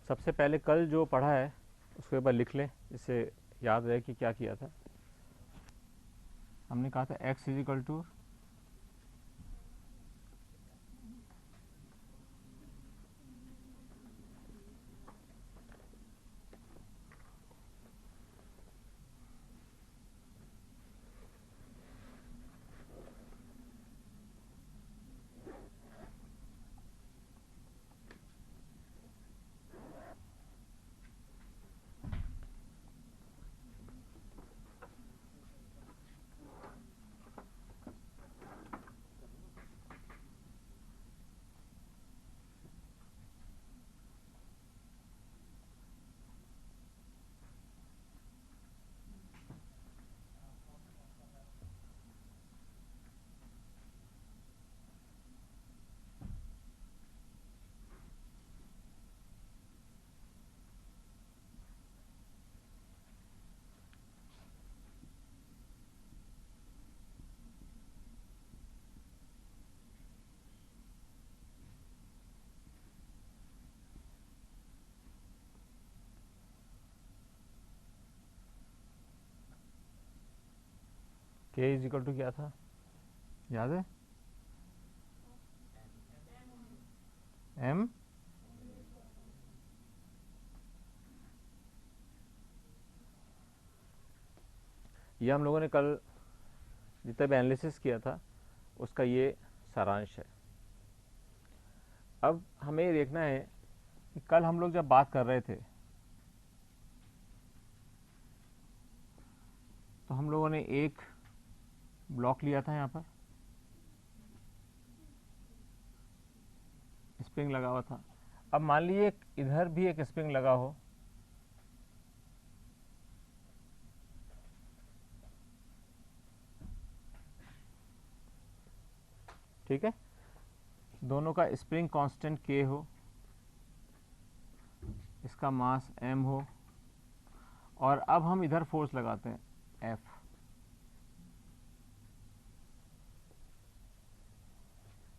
सबसे पहले कल जो पढ़ा है उसको एक बार लिख लें, इससे याद रहे कि क्या किया था। हमने कहा था x is equal to k is equal to क्या था, याद है? m ये हम लोगों ने कल जितना भी एनालिसिस किया था उसका ये सारांश है। अब हमें ये देखना है कि कल हम लोग जब बात कर रहे थे तो हम लोगों ने एक ब्लॉक लिया था, यहाँ पर स्प्रिंग लगा हुआ था। अब मान लीजिए इधर भी एक स्प्रिंग लगा हो, ठीक है, दोनों का स्प्रिंग कांस्टेंट k हो, इसका मास m हो, और अब हम इधर फोर्स लगाते हैं F।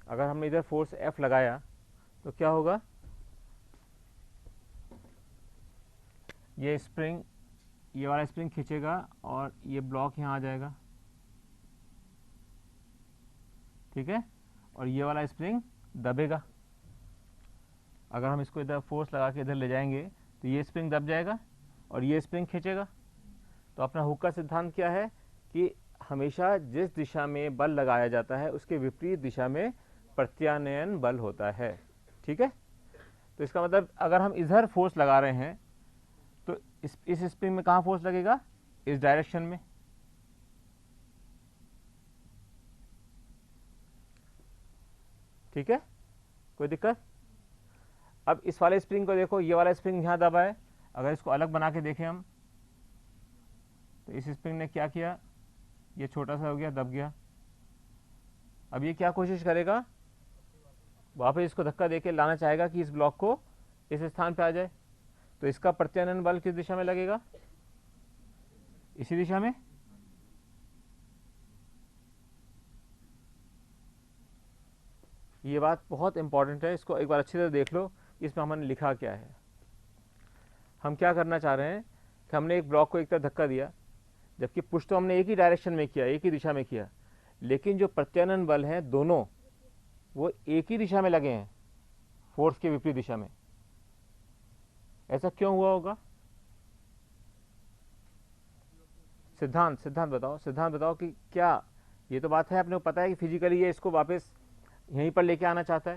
अगर हमने इधर फोर्स F लगाया तो क्या होगा, ये स्प्रिंग, ये वाला स्प्रिंग खींचेगा और ये ब्लॉक यहाँ आ जाएगा, ठीक है, और ये वाला स्प्रिंग दबेगा। अगर हम इसको इधर फोर्स लगा के इधर ले जाएंगे तो ये स्प्रिंग दब जाएगा और ये स्प्रिंग खींचेगा। तो अपना हुक का सिद्धांत क्या है कि हमेशा जिस दिशा में बल लगाया जाता है उसके विपरीत दिशा में प्रत्यानयन बल होता है, ठीक है। तो इसका मतलब अगर हम इधर फोर्स लगा रहे हैं तो इस स्प्रिंग में कहाँ फोर्स लगेगा, इस डायरेक्शन में, ठीक है, कोई दिक्कत? अब इस वाले स्प्रिंग को देखो, ये वाला स्प्रिंग यहाँ दबा है, अगर इसको अलग बना के देखें हम तो इस स्प्रिंग ने क्या किया, ये छोटा सा हो गया, दब गया। अब ये क्या कोशिश करेगा, वापस इसको धक्का देके लाना चाहेगा कि इस ब्लॉक को इस स्थान पे आ जाए। तो इसका प्रत्यानयन बल किस दिशा में लगेगा, इसी दिशा में। ये बात बहुत इंपॉर्टेंट है, इसको एक बार अच्छी तरह देख लो, इसमें हमने लिखा क्या है। हम क्या करना चाह रहे हैं कि हमने एक ब्लॉक को एक तरफ धक्का दिया, जबकि पुश तो हमने एक ही डायरेक्शन में किया, एक ही दिशा में किया, लेकिन जो प्रत्यानयन बल है दोनों वो एक ही दिशा में लगे हैं, फोर्स के विपरीत दिशा में। ऐसा क्यों हुआ होगा, सिद्धांत बताओ कि क्या, ये तो बात है, अपने को पता है कि फिजिकली ये इसको वापस यहीं पर लेके आना चाहता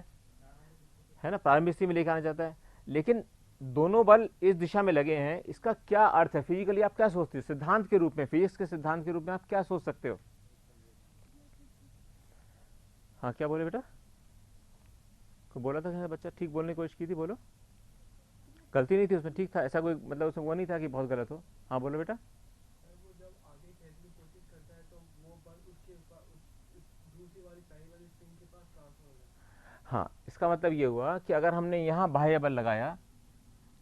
है ना, प्रारंभिक स्थिति में लेके आना चाहता है, लेकिन दोनों बल इस दिशा में लगे हैं। इसका क्या अर्थ है फिजिकली, आप क्या सोचते हो सिद्धांत के रूप में, फिजिक्स के सिद्धांत के रूप में आप क्या सोच सकते हो? हाँ, क्या बोले बेटा, को बोला था बच्चा, ठीक बोलने की कोशिश की थी, बोलो। गलती नहीं थी उसमें, ठीक था, ऐसा कोई मतलब उसमें वो नहीं था कि बहुत गलत हो। हाँ बोलो बेटा। हाँ, इसका मतलब ये हुआ कि अगर हमने यहाँ बाह्य बल लगाया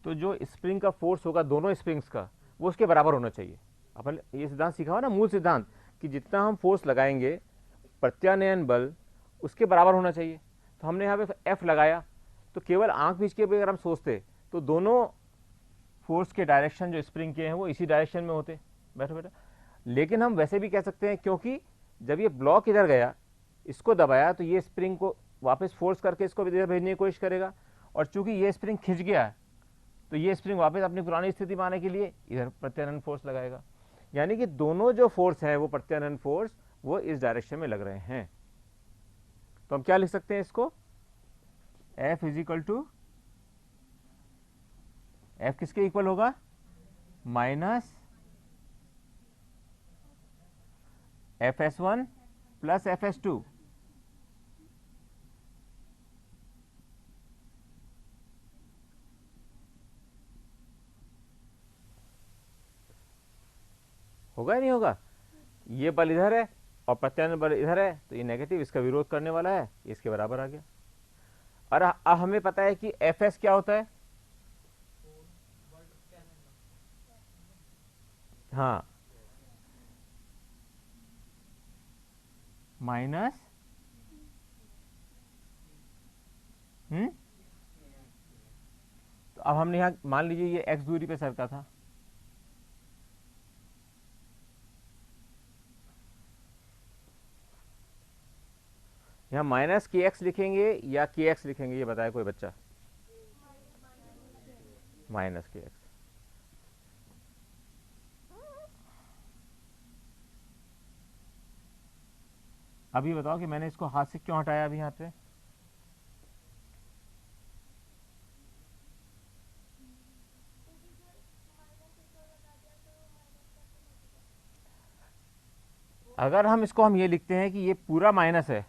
तो जो स्प्रिंग का फोर्स होगा दोनों स्प्रिंग्स का वो उसके बराबर होना चाहिए। अपन ये सिद्धांत सीखा हुआ ना, मूल सिद्धांत, कि जितना हम फोर्स लगाएंगे प्रत्यानयन बल उसके बराबर होना चाहिए। तो हमने यहाँ पे F लगाया, तो केवल आंख मीच के अगर हम सोचते तो दोनों फोर्स के डायरेक्शन जो स्प्रिंग के हैं वो इसी डायरेक्शन में होते। बैठो बेटा। लेकिन हम वैसे भी कह सकते हैं, क्योंकि जब ये ब्लॉक इधर गया, इसको दबाया, तो ये स्प्रिंग को वापस फोर्स करके इसको इधर भेजने की कोशिश करेगा, और चूंकि ये स्प्रिंग खिंच गया है, तो ये स्प्रिंग वापस अपनी पुरानी स्थिति में आने के लिए इधर प्रत्यानयन फोर्स लगाएगा। यानी कि दोनों जो फोर्स है वो प्रत्यानयन फोर्स वो इस डायरेक्शन में लग रहे हैं। तो हम क्या लिख सकते हैं इसको, F is equal to, F किसके इक्वल होगा, माइनस Fs1 प्लस Fs2। होगा या नहीं होगा? ये बल इधर है और प्रत्यानयन बल इधर है, तो ये नेगेटिव इसका विरोध करने वाला है, इसके बराबर आ गया। और अब हमें पता है कि Fs क्या होता है, हाँ, माइनस तो अब हमने यहाँ मान लीजिए ये x दूरी पे सरका था, यहाँ माइनस के एक्स लिखेंगे या के एक्स लिखेंगे, ये बताए कोई बच्चा? Minus K x. अभी बताओ कि मैंने इसको हाथ से क्यों हटाया अभी यहाँ पे? अगर हम इसको हम ये लिखते हैं कि ये पूरा माइनस है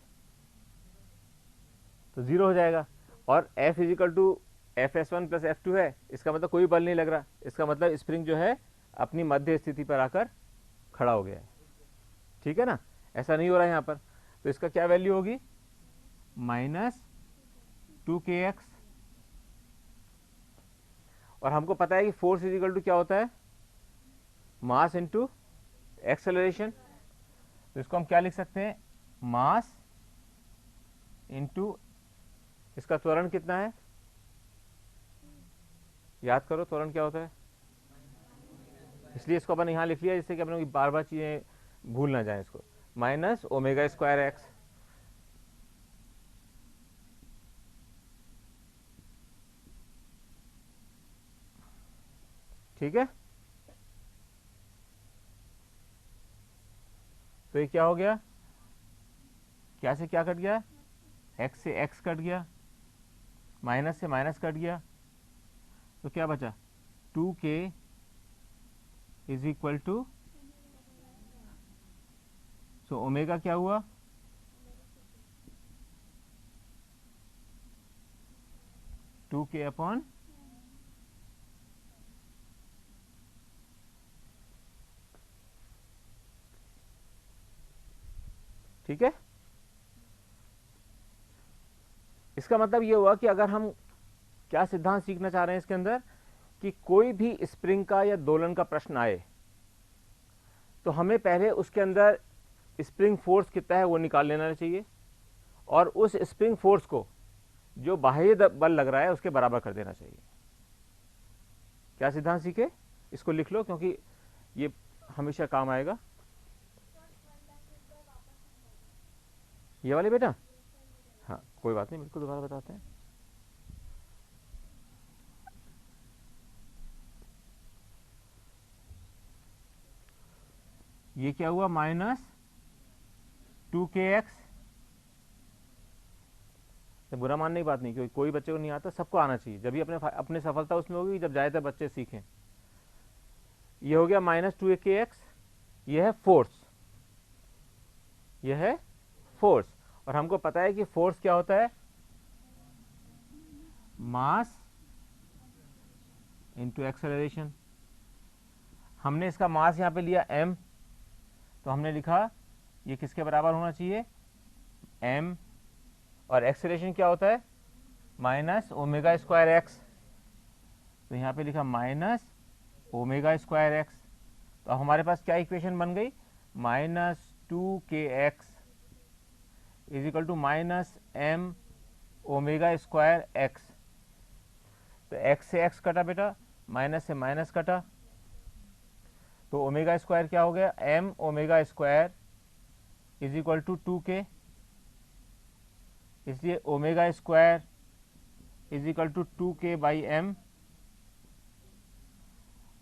तो जीरो हो जाएगा, और F is equal to Fs1 plus F2 है, इसका मतलब कोई बल नहीं लग रहा, इसका मतलब स्प्रिंग जो है अपनी मध्य स्थिति पर आकर खड़ा हो गया है। ठीक है ना, ऐसा नहीं हो रहा है यहाँ पर। तो इसका क्या वैल्यू होगी, माइनस 2kx। और हमको पता है कि फोर्स इजिकल टू क्या होता है, मास इंटू एक्सेलरेशन। तो इसको हम क्या लिख सकते हैं, मास इंटू इसका त्वरण कितना है, याद करो त्वरण क्या होता है, इसलिए इसको अपन यहाँ लिख लिया जिससे कि अपन बार बार चीजें भूल ना जाए। इसको माइनस ओमेगा स्क्वायर एक्स। ठीक है, तो ये क्या हो गया, क्या से क्या कट गया, x से x कट गया, माइनस से माइनस कट गया, तो क्या बचा, 2k is equal to, so omega क्या हुआ, टू के अपॉन ठीक है। इसका मतलब ये हुआ कि अगर हम क्या सिद्धांत सीखना चाह रहे हैं इसके अंदर, कि कोई भी स्प्रिंग का या दोलन का प्रश्न आए तो हमें पहले उसके अंदर स्प्रिंग फोर्स कितना है वो निकाल लेना चाहिए, और उस स्प्रिंग फोर्स को जो बाह्य बल लग रहा है उसके बराबर कर देना चाहिए। क्या सिद्धांत सीखे, इसको लिख लो क्योंकि ये हमेशा काम आएगा। ये वाले बेटा, हाँ कोई बात नहीं, बिल्कुल दोबारा बताते हैं। ये क्या हुआ, माइनस 2kx। बुरा मानने की बात नहीं, क्योंकि कोई बच्चे को नहीं आता, सबको आना चाहिए, जब भी अपने सफलता उसमें होगी जब ज़्यादातर बच्चे सीखें। ये हो गया माइनस 2kx, यह है फोर्स, यह है फोर्स। और हमको पता है कि फोर्स क्या होता है, मास इंटू एक्सेलरेशन। हमने इसका मास यहाँ पे लिया m, तो हमने लिखा ये किसके बराबर होना चाहिए, m, और एक्सेलरेशन क्या होता है, माइनस ओमेगा स्क्वायर एक्स, तो यहाँ पे लिखा माइनस ओमेगा स्क्वायर एक्स। तो अब हमारे पास क्या इक्वेशन बन गई, minus 2kx is equal to minus m omega square x. तो x से x कटा बेटा, माइनस से माइनस कटा, तो ओमेगा स्क्वायर क्या हो गया, m omega square is equal to 2k, इसलिए omega square is equal to 2k by m,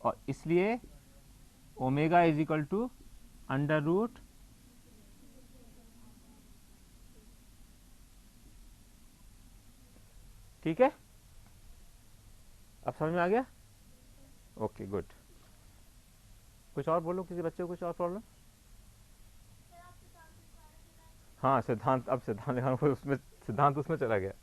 और इसलिए omega is equal to under root ठीक है, अब समझ में आ गया? Okay good. कुछ और बोलो, किसी बच्चे को कुछ और प्रॉब्लम? हाँ सिद्धांत, अब सिद्धांत लिखा, उसमें सिद्धांत उसमें चला गया।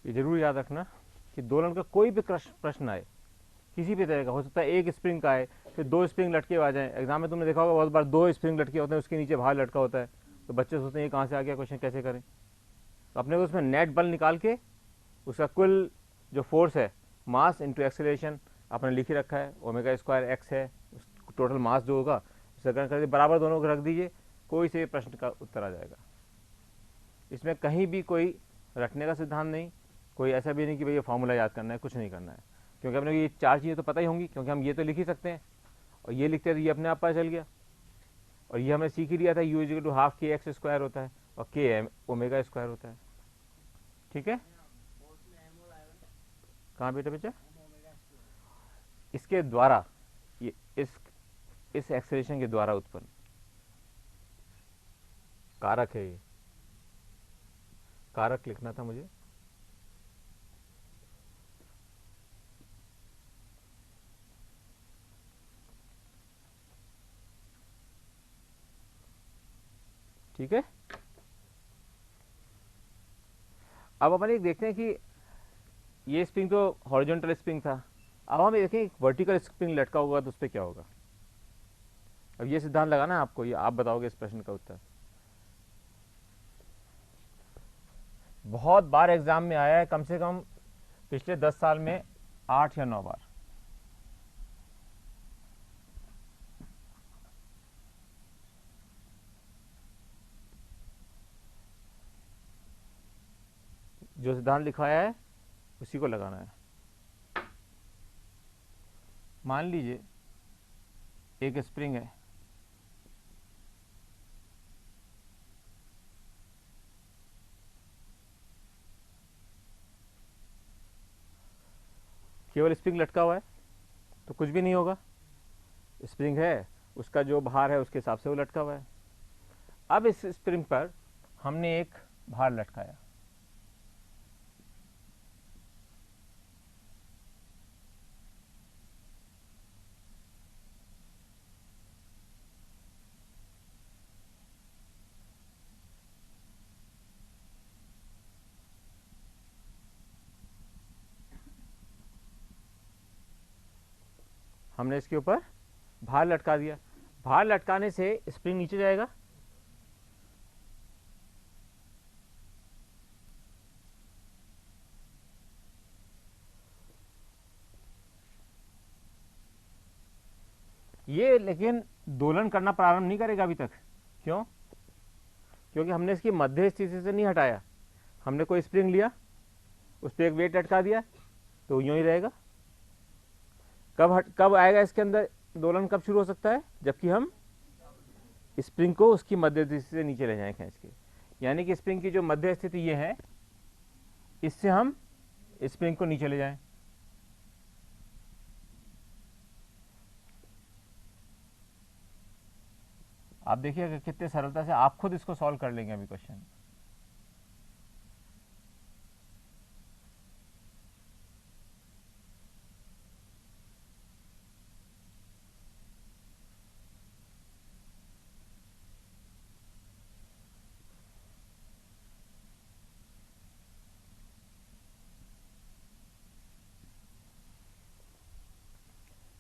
ये जरूर याद रखना कि दोलन का कोई भी प्रश्न आए, किसी भी तरह का, हो सकता है एक स्प्रिंग का आए, फिर दो स्प्रिंग लटके आ जाए। एग्जाम में तुमने देखा होगा बहुत बार दो स्प्रिंग लटके होते हैं, उसके नीचे भार लटका होता है, तो बच्चे सोचते हैं ये कहाँ से आ गया, क्वेश्चन कैसे करें। तो अपने को उसमें नेट बल निकाल के उसका कुल जो फोर्स है, मास इंटू एक्सेलरेशन आपने लिख ही रखा है, ओमेगा स्क्वायर एक्स है, टोटल मास जो होगा उसे गणना करके बराबर दोनों को रख दीजिए, कोई से प्रश्न का उत्तर आ जाएगा। इसमें कहीं भी कोई रटने का सिद्धांत नहीं, कोई ऐसा भी नहीं कि भैया फॉर्मूला याद करना है, कुछ नहीं करना है, क्योंकि अपने ये चार चीज़ें तो पता ही होंगी, क्योंकि हम ये तो लिख ही सकते हैं, और ये लिखते तो ये अपने आप पता चल गया, और ये हमने सीख ही लिया था यू इज टू हाफ के एक्स स्क्वायर होता है और के एम ओमेगा स्क्वायर होता है। ठीक है, कहाँ बेटा बच्चा, इसके द्वारा, ये इस एक्सेलरेशन के द्वारा उत्पन्न कारक है, ये कारक लिखना था मुझे। ठीक है, अब अपन एक देखते हैं कि ये स्प्रिंग तो हॉरिजॉन्टल स्प्रिंग था, अब हम देखें वर्टिकल स्प्रिंग लटका होगा तो उस पर क्या होगा। अब ये सिद्धांत लगाना है आपको, ये आप बताओगे इस प्रश्न का उत्तर। बहुत बार एग्जाम में आया है, कम से कम पिछले 10 साल में 8 या 9 बार। जो सिद्धांत लिखवाया है उसी को लगाना है। मान लीजिए एक स्प्रिंग है, केवल स्प्रिंग लटका हुआ है तो कुछ भी नहीं होगा, स्प्रिंग है उसका जो भार है उसके हिसाब से वो लटका हुआ है। अब इस स्प्रिंग पर हमने एक भार लटकाया, हमने इसके ऊपर भार लटका दिया। भार लटकाने से स्प्रिंग नीचे जाएगा, ये लेकिन दोलन करना प्रारंभ नहीं करेगा अभी तक। क्यों? क्योंकि हमने इसकी मध्य स्थिति से नहीं हटाया। हमने कोई स्प्रिंग लिया, उस पर एक वेट लटका दिया तो यूं ही रहेगा। कब आएगा इसके अंदर दोलन? कब शुरू हो सकता है? जबकि हम स्प्रिंग को उसकी मध्य स्थिति से नीचे ले जाएं खींच के। यानी कि स्प्रिंग की जो मध्य स्थिति ये है, इससे हम स्प्रिंग को नीचे ले जाएं। आप देखिए कितने सरलता से आप खुद इसको सॉल्व कर लेंगे अभी क्वेश्चन।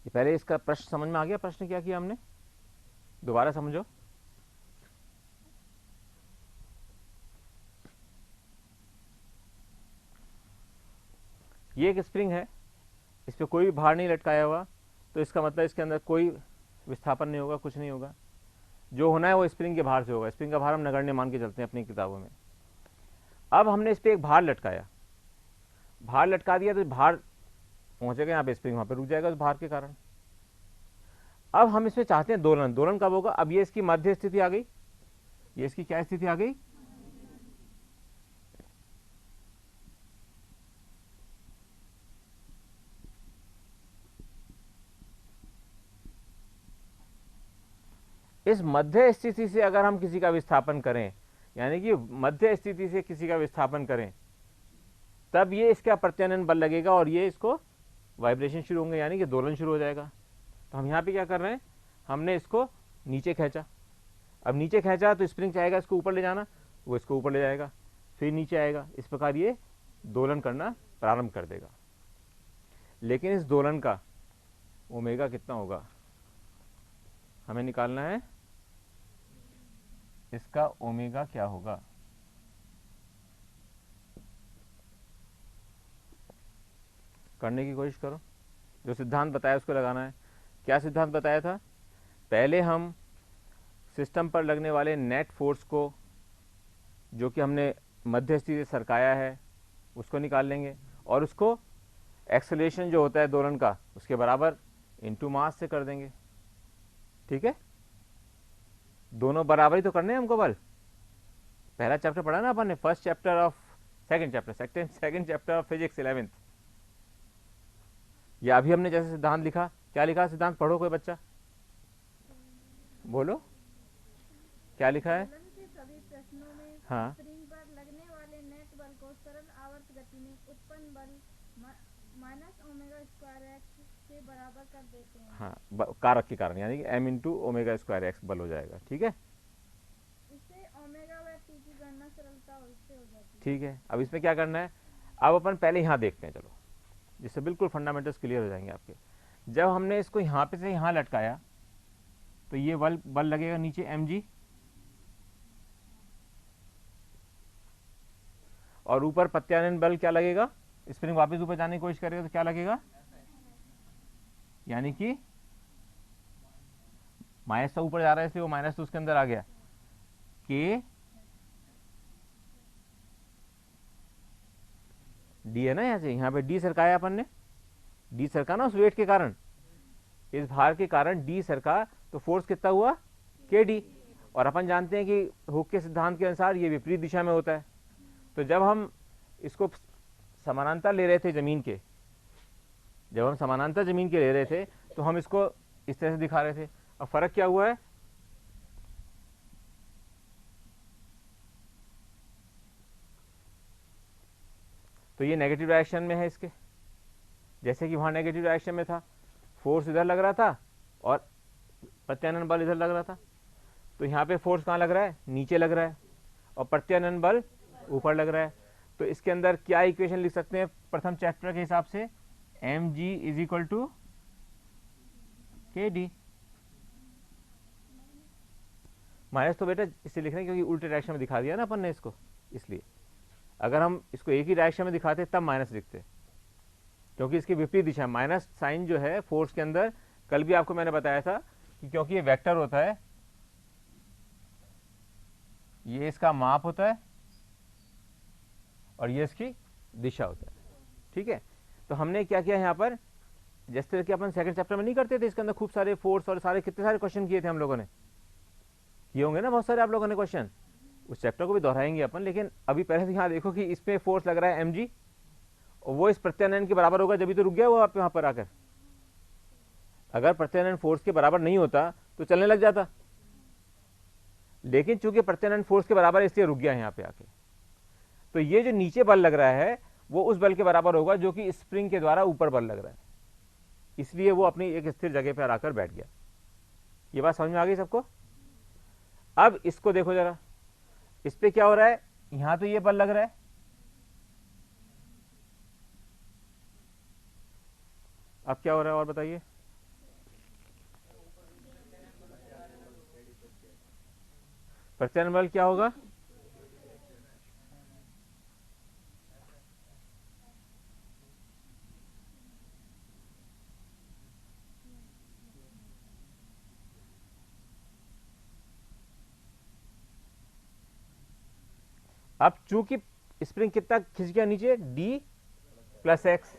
पहले इसका प्रश्न समझ में आ गया? प्रश्न क्या किया हमने, दोबारा समझो। ये एक स्प्रिंग है, इस पर कोई भी भार नहीं लटकाया हुआ, तो इसका मतलब इसके अंदर कोई विस्थापन नहीं होगा, कुछ नहीं होगा। जो होना है वो स्प्रिंग के भार से होगा। स्प्रिंग का भार हम नगण्य मान के चलते हैं अपनी किताबों में। अब हमने इस पर एक भार लटकाया, भार लटका दिया तो भार पहुंचेगा यहाँ पे, स्प्रिंग वहां पे रुक जाएगा उस भार के कारण। अब हम इसमें चाहते हैं दोलन। दोलन कब होगा? अब ये इसकी मध्य स्थिति आ गई, ये इसकी क्या स्थिति आ गई? इस मध्य स्थिति से अगर हम किसी का विस्थापन करें, यानी कि मध्य स्थिति से किसी का विस्थापन करें, तब ये इसका प्रत्यानयन बल लगेगा और ये इसको वाइब्रेशन शुरू होंगे, यानी कि दोलन शुरू हो जाएगा। तो हम यहाँ पे क्या कर रहे हैं, हमने इसको नीचे खींचा। अब नीचे खींचा तो स्प्रिंग चाहेगा इसको ऊपर ले जाना, वो इसको ऊपर ले जाएगा, फिर नीचे आएगा। इस प्रकार ये दोलन करना प्रारंभ कर देगा। लेकिन इस दोलन का ओमेगा कितना होगा हमें निकालना है। इसका ओमेगा क्या होगा? करने की कोशिश करो। जो सिद्धांत बताया उसको लगाना है। क्या सिद्धांत बताया था? पहले हम सिस्टम पर लगने वाले नेट फोर्स को, जो कि हमने मध्य स्थिति से सरकाया है, उसको निकाल लेंगे और उसको एक्सेलरेशन जो होता है दोलन का उसके बराबर इनटू मास से कर देंगे। ठीक है, दोनों बराबर ही तो करने हैं हमको बल। पहला चैप्टर पढ़ा ना अपन ने, first chapter of second chapter of physics 11th। या अभी हमने जैसे सिद्धांत लिखा, क्या लिखा सिद्धांत? पढ़ो कोई बच्चा, बोलो क्या लिखा है? सभी प्रश्नों में हाँ, स्प्रिंग पर लगने वाले नेट बल को सरल आवर्त गति में उत्पन्न बल माइनस ओमेगा स्क्वायर एक्स के बराबर कर देते हैं। हाँ, कारक के कारण, यानी कि m into omega square x बल हो जाएगा। ठीक है, इससे ओमेगा व टी की गणना सरलता से हो जाती है। ठीक है। अब इसमें क्या करना है, अब अपन पहले यहाँ देखते हैं, चलो, जिससे बिल्कुल फंडामेंटल्स क्लियर हो जाएंगे आपके। जब हमने इसको यहाँ पे से यहाँ लटकाया तो ये बल लगेगा नीचे mg, और ऊपर प्रत्यानयन बल क्या लगेगा? स्प्रिंग वापस ऊपर जाने की कोशिश करेगा तो क्या लगेगा? यानी कि माइनस से ऊपर जा रहा है इसलिए वो माइनस तो उसके अंदर आ गया, के डी है ना, यहाँ पे डी सरकाया अपन ने, डी सरका ना उस वेट के कारण, इस भार के कारण डी सरका, तो फोर्स कितना हुआ? के डी। और अपन जानते हैं कि हुक के सिद्धांत के अनुसार ये विपरीत दिशा में होता है। तो जब हम इसको समानांतर ले रहे थे जमीन के, जब हम समानांतर जमीन के ले रहे थे तो हम इसको इस तरह से दिखा रहे थे। अब फर्क क्या हुआ है, तो ये नेगेटिव डायरेक्शन में है इसके, जैसे कि वहां नेगेटिव डायरेक्शन में था, फोर्स इधर लग रहा था और प्रत्यानयन बल इधर लग रहा था। तो यहाँ पे फोर्स कहाँ लग रहा है, नीचे लग रहा है, और प्रत्यानयन बल ऊपर लग रहा है। तो इसके अंदर क्या इक्वेशन लिख सकते हैं प्रथम चैप्टर के हिसाब से, M G is equal to K D. Minus तो बेटा इससे लिख रहे हैं क्योंकि उल्टे डायरेक्शन में दिखा दिया ना अपन ने इसको, इसलिए अगर हम इसको एक ही डायरेक्शन में दिखाते तब माइनस लिखते, क्योंकि इसकी विपरीत दिशा है। माइनस साइन जो है फोर्स के अंदर, कल भी आपको मैंने बताया था कि क्योंकि ये वेक्टर होता है, ये इसका माप होता है और ये इसकी दिशा होता है, ठीक है। तो हमने क्या किया यहाँ पर, जिस तरह कि अपन सेकंड चैप्टर में नहीं करते थे, इसके अंदर खूब सारे फोर्स और सारे कितने सारे क्वेश्चन किए थे हम लोगों ने, किए होंगे ना बहुत सारे आप लोगों ने क्वेश्चन, उस चैप्टर को भी दोहराएंगे अपन। लेकिन अभी पहले से यहाँ देखो कि इसमें फोर्स लग रहा है एम जी, और वो इस प्रत्यानयन के बराबर होगा, जब भी तो रुक गया वो आप यहाँ पर आकर। अगर प्रत्यानयन फोर्स के बराबर नहीं होता तो चलने लग जाता, लेकिन चूंकि प्रत्यानयन फोर्स के बराबर है इसलिए रुक गया यहाँ पे आके। तो ये जो नीचे बल लग रहा है वो उस बल के बराबर होगा जो कि स्प्रिंग के द्वारा ऊपर बल लग रहा है, इसलिए वो अपनी एक स्थिर जगह पर आकर बैठ गया। ये बात समझ में आ गई सबको। अब इसको देखो जरा, इस पे क्या हो रहा है, यहां तो ये बल लग रहा है, अब क्या हो रहा है और बताइए। प्रत्यानयन बल क्या होगा, अब चूंकि स्प्रिंग कितना खिंच गया नीचे, डी प्लस एक्स।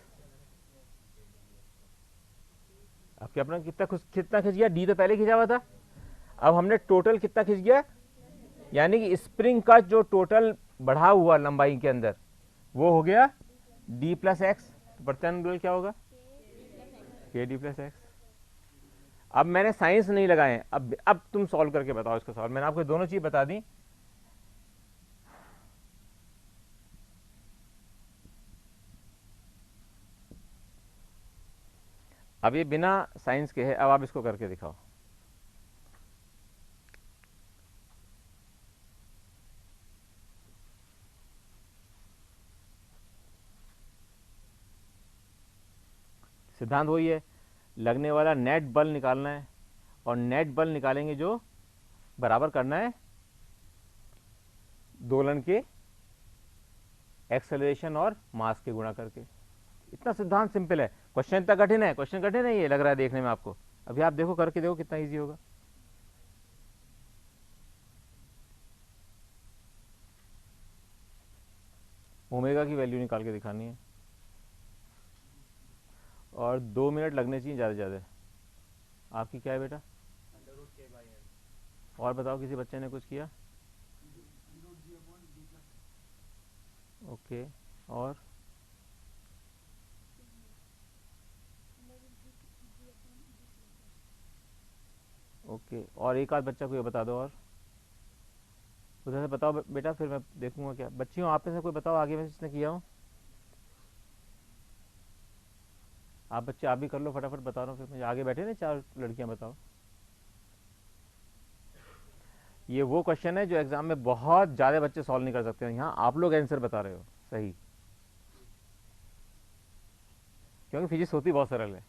अब क्या अपना कितना खिंच गया, डी तो पहले खिंचा हुआ था, अब हमने टोटल कितना खिंच गया, यानी कि स्प्रिंग का जो टोटल बढ़ा हुआ लंबाई के अंदर वो हो गया डी प्लस एक्स। तो प्रत्यानयन बल क्या होगा, के डी प्लस एक्स। अब मैंने साइंस नहीं लगाए, अब तुम सॉल्व करके बताओ इसका सवाल। मैंने आपको दोनों चीज बता दी, अब ये बिना साइंस के है, अब आप इसको करके दिखाओ। सिद्धांत वही है, लगने वाला नेट बल निकालना है, और नेट बल निकालेंगे जो बराबर करना है दोलन के एक्सेलरेशन और मास के गुणा करके। इतना सिद्धांत सिंपल है। क्वेश्चन इतना कठिन है, क्वेश्चन कठिन है ये लग रहा है देखने में आपको, अभी आप देखो करके देखो कितना इजी होगा। ओमेगा की वैल्यू निकाल के दिखानी है, और 2 मिनट लगने चाहिए ज़्यादा से ज़्यादा। आपकी क्या है बेटा, और बताओ किसी बच्चे ने कुछ किया, ओके, और ओके, और एक आध बच्चा कोई बता दो, और उधर से बताओ बेटा, फिर मैं देखूंगा क्या। बच्चियों आप में से कोई बताओ आगे में जिसने किया हो, आप बच्चे आप भी कर लो फटाफट, बता रहा हूँ फिर मैं, आगे बैठे ना 4 लड़कियां, बताओ। ये वो क्वेश्चन है जो एग्जाम में बहुत ज़्यादा बच्चे सॉल्व नहीं कर सकते हैं, यहाँ आप लोग आंसर बता रहे हो सही, क्योंकि फिजिक्स होती बहुत सरल है।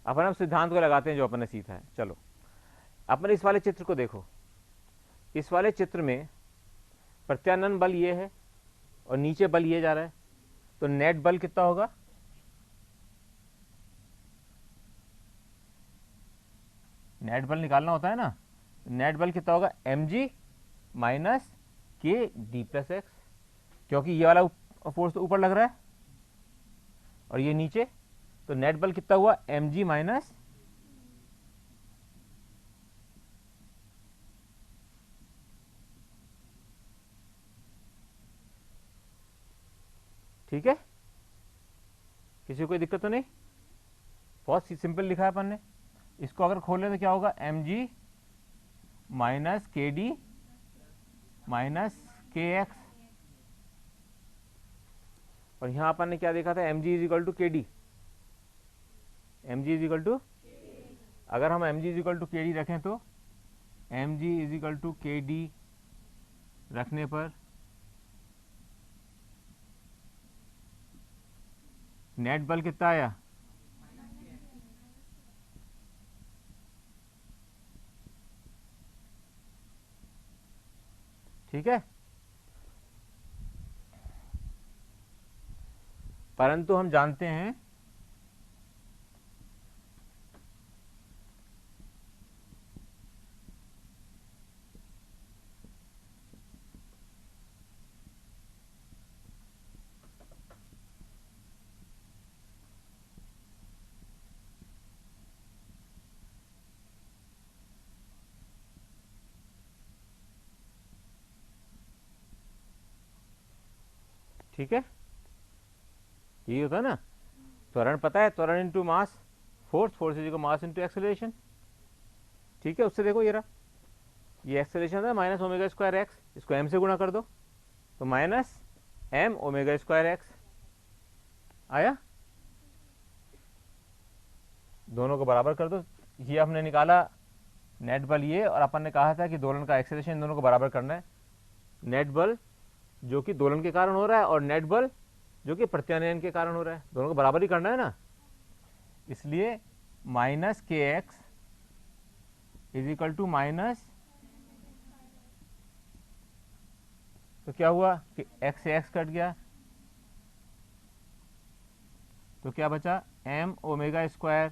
अपन अब सिद्धांत को लगाते हैं जो अपन ने सीखा है। चलो अपन इस वाले चित्र को देखो, इस वाले चित्र में प्रत्यानयन बल ये है और नीचे बल ये जा रहा है, तो नेट बल कितना होगा, नेट बल निकालना होता है ना, नेट बल कितना होगा, M G minus K D plus x, क्योंकि ये वाला फोर्स तो ऊपर लग रहा है और ये नीचे, तो नेट बल कितना हुआ, एम जी माइनस ठीक है, किसी को कोई दिक्कत तो नहीं? बहुत सिंपल लिखा है अपन ने। इसको अगर खोलें तो क्या होगा, mg minus K D minus K X, और यहां अपन ने क्या देखा था, mg is equal to K D, mg is equal to, अगर हम mg is equal to K D रखें तो mg is equal to K D रखने पर नेट बल कितना आया, ठीक है। परंतु हम जानते हैं ठीक है, यही होता है ना, त्वरण पता है, त्वरण into mass, force, force is equal mass into acceleration, ठीक है। उससे देखो ये रहा, ये एक्सेलरेशन है माइनस ओमेगा स्क्वायर एक्स, इसको m से गुणा कर दो तो minus m omega square x आया, दोनों को बराबर कर दो। ये आपने निकाला नेट बल ये, और अपन ने कहा था कि दोलन का एक्सेलरेशन इन दोनों को बराबर करना है, नेट बल जो कि दोलन के कारण हो रहा है और नेट बल जो कि प्रत्यानयन के कारण हो रहा है, दोनों को बराबर ही करना है ना, इसलिए minus K X is equal to minus, तो क्या हुआ कि x से x कट गया तो क्या बचा, m omega square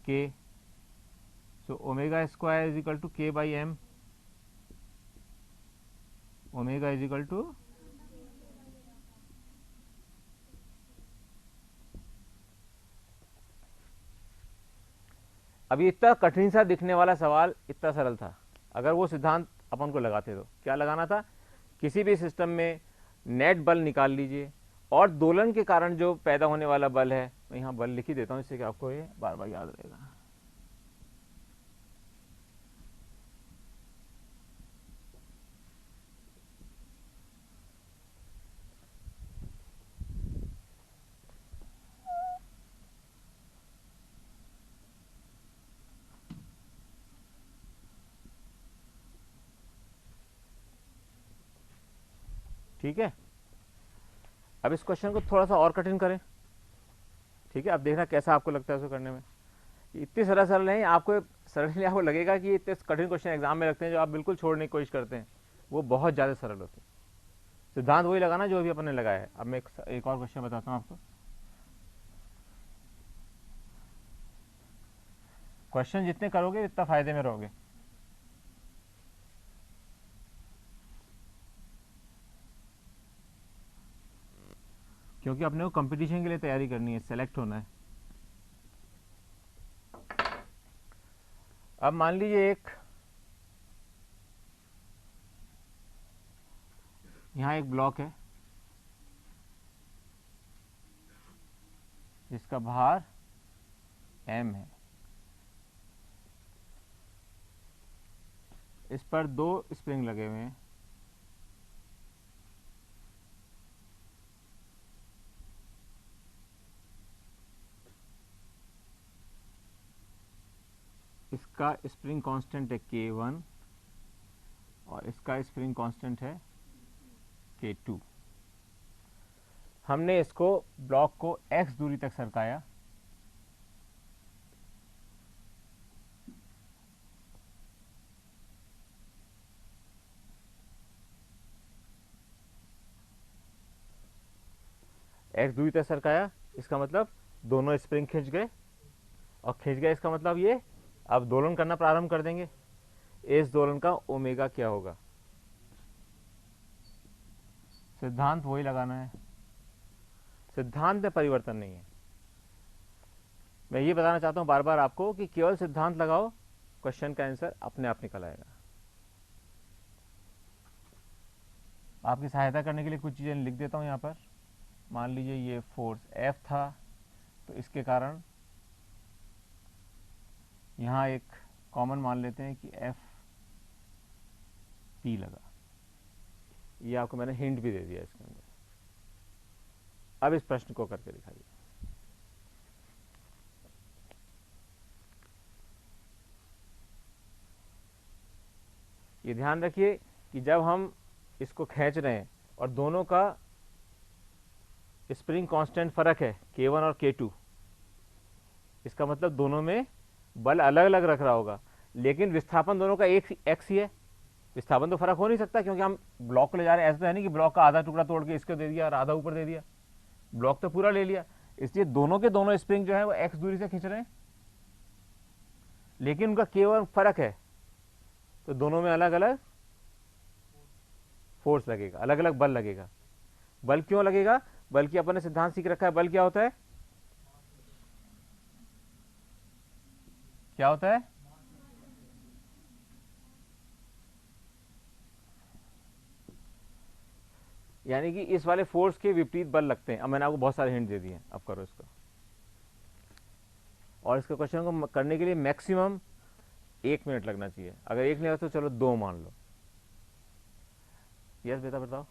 k, so omega square is equal to k by M, omega is equal to, अभी इतना कठिन सा दिखने वाला सवाल इतना सरल था, अगर वो सिद्धांत अपन को लगाते तो क्या लगाना था, किसी भी सिस्टम में नेट बल निकाल लीजिए और दोलन के कारण जो पैदा होने वाला बल है, मैं यहाँ बल लिख ही देता हूँ इससे कि आपको ये बार बार याद रहेगा। ठीक है, अब इस क्वेश्चन को थोड़ा सा और कठिन करें, ठीक है, अब देखना कैसा आपको लगता है उसको करने में। इतनी सरल सरल नहीं, आपको सडनली आपको लगेगा कि इतने कठिन क्वेश्चन एग्जाम में लगते हैं जो आप बिल्कुल छोड़ने की कोशिश करते हैं, वो बहुत ज़्यादा सरल होते हैं। सिद्धांत वही लगाना जो अभी अपन ने लगाया है। अब मैं एक और क्वेश्चन बताता हूँ आपको, क्वेश्चन जितने करोगे इतना फायदे में रहोगे। क्योंकि अपने को कंपटीशन के लिए तैयारी करनी है, सेलेक्ट होना है। अब मान लीजिए यहाँ एक ब्लॉक है जिसका भार m है, इस पर 2 स्प्रिंग लगे हुए हैं, इसका स्प्रिंग कांस्टेंट है K1 और इसका स्प्रिंग कांस्टेंट है K2। हमने इसको ब्लॉक को x दूरी तक सरकाया, x दूरी तक सरकाया, इसका मतलब दोनों स्प्रिंग खिंच गए, और खिंच गए इसका मतलब ये अब दोलन करना प्रारंभ कर देंगे। इस दोलन का ओमेगा क्या होगा, सिद्धांत वही लगाना है, सिद्धांत में परिवर्तन नहीं है। मैं ये बताना चाहता हूं बार बार आपको कि केवल सिद्धांत लगाओ, क्वेश्चन का आंसर अपने आप निकल आएगा। आपकी सहायता करने के लिए कुछ चीजें लिख देता हूं यहां पर। मान लीजिए ये फोर्स F था, तो इसके कारण यहाँ एक कॉमन मान लेते हैं कि F P लगा। ये आपको मैंने हिंट भी दे दिया इसके अंदर। अब इस प्रश्न को करके दिखाइए। ये ध्यान रखिए कि जब हम इसको खींच रहे हैं और दोनों का स्प्रिंग कांस्टेंट फर्क है K1 और K2, इसका मतलब दोनों में बल अलग अलग रख रहा होगा, लेकिन विस्थापन दोनों का एक x ही है। विस्थापन तो फर्क हो नहीं सकता, क्योंकि हम ब्लॉक को ले जा रहे हैं। ऐसा तो है नहीं कि ब्लॉक का आधा टुकड़ा तोड़ के इसको दे दिया और आधा ऊपर दे दिया, ब्लॉक तो पूरा ले लिया। इसलिए दोनों के दोनों स्प्रिंग जो है वो x दूरी से खींच रहे हैं, लेकिन उनका K1 फर्क है, तो दोनों में अलग अलग फोर्स लगेगा, अलग अलग बल लगेगा। बल क्यों लगेगा? बल्कि अपन ने सिद्धांत सीख रखा है, बल क्या होता है? क्या होता है? यानी कि इस वाले फोर्स के विपरीत बल लगते हैं। अब मैंने आपको बहुत सारे हिंट दे दिए हैं, अब करो इसको। और इसके क्वेश्चन को करने के लिए मैक्सिमम 1 मिनट लगना चाहिए। अगर 1 नहीं लगा तो चलो 2 मान लो। यस बेटा बताओ।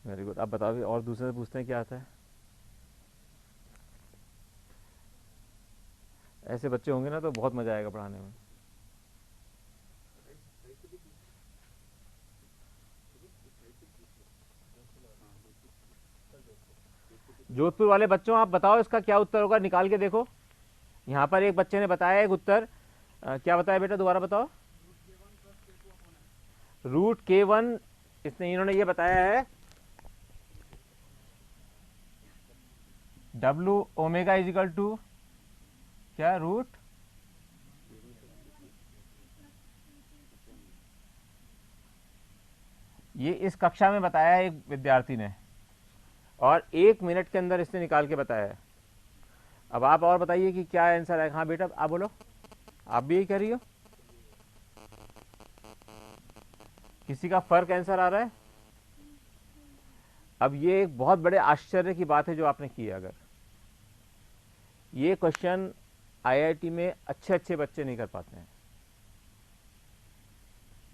Very good. अब बताओ, और दूसरे से पूछते हैं क्या आता है। ऐसे बच्चे होंगे ना तो बहुत मजा आएगा पढ़ाने में। जोधपुर वाले बच्चों, आप बताओ इसका क्या उत्तर होगा, निकाल के देखो। यहाँ पर एक बच्चे ने बताया एक उत्तर, क्या बताया बेटा, दोबारा बताओ। √K1, इन्होंने ये बताया है W ओमेगा इजिकल टू क्या, रूट ये इस कक्षा में बताया है एक विद्यार्थी ने, और 1 मिनट के अंदर इसने निकाल के बताया है। अब आप और बताइए कि क्या आंसर है। हाँ बेटा आप बोलो, आप भी यही कह रही हो? किसी का फर्क आंसर आ रहा है? अब ये एक बहुत बड़े आश्चर्य की बात है जो आपने की है। अगर ये क्वेश्चन आईआईटी में अच्छे अच्छे बच्चे नहीं कर पाते हैं,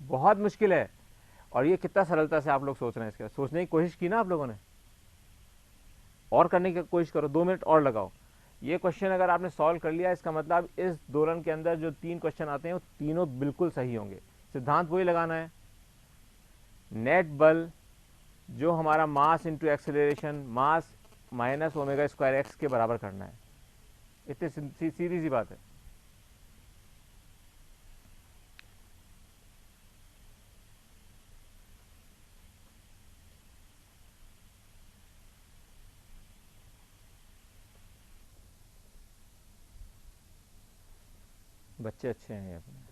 बहुत मुश्किल है। और ये कितना सरलता से आप लोग सोच रहे हैं, इसके सोचने की कोशिश की ना आप लोगों ने, और करने की कोशिश करो, 2 मिनट और लगाओ। ये क्वेश्चन अगर आपने सॉल्व कर लिया, इसका मतलब इस दोलन के अंदर जो 3 क्वेश्चन आते हैं वो तीनों बिल्कुल सही होंगे। सिद्धांत वही लगाना है, नेट बल जो हमारा मास इंटू एक्सेलरेशन, मास माइनस ओमेगा स्क्वायर एक्स के बराबर करना है। इतनी सीधी सी बात है। बच्चे अच्छे हैं ये अपने।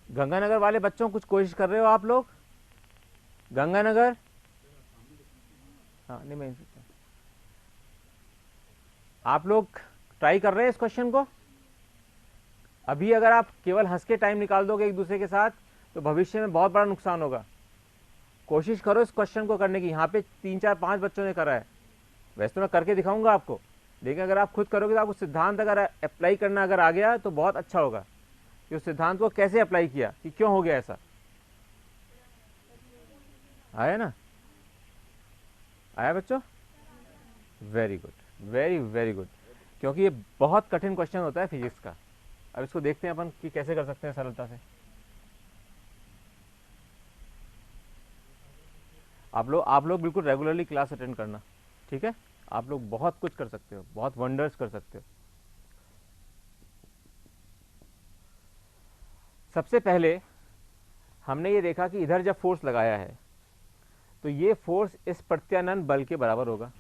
गंगानगर वाले बच्चों कुछ कोशिश कर रहे हो आप लोग? गंगानगर, हाँ नहीं मैं आप लोग ट्राई कर रहे हैं इस क्वेश्चन को? अभी अगर आप केवल हंस के टाइम निकाल दोगे एक दूसरे के साथ तो भविष्य में बहुत बड़ा नुकसान होगा। कोशिश करो इस क्वेश्चन को करने की। यहाँ पे 3 4 5 बच्चों ने करा है, वैसे तो मैं करके दिखाऊंगा आपको, लेकिन अगर आप खुद करोगे तो आपको सिद्धांत अगर अप्लाई करना अगर आ गया तो बहुत अच्छा होगा कि उस सिद्धांत को कैसे अप्लाई किया, कि क्यों हो गया ऐसा। आया ना? आया बच्चों? Very good, very very good. क्योंकि ये बहुत कठिन क्वेश्चन होता है फिजिक्स का। अब इसको देखते हैं अपन कि कैसे कर सकते हैं सरलता से। आप लोग बिल्कुल रेगुलरली क्लास अटेंड करना, ठीक है? आप लोग बहुत कुछ कर सकते हो, बहुत वंडर्स कर सकते हो। सबसे पहले हमने ये देखा कि इधर जब फोर्स लगाया है तो ये फोर्स इस प्रत्यानयन बल के बराबर होगा।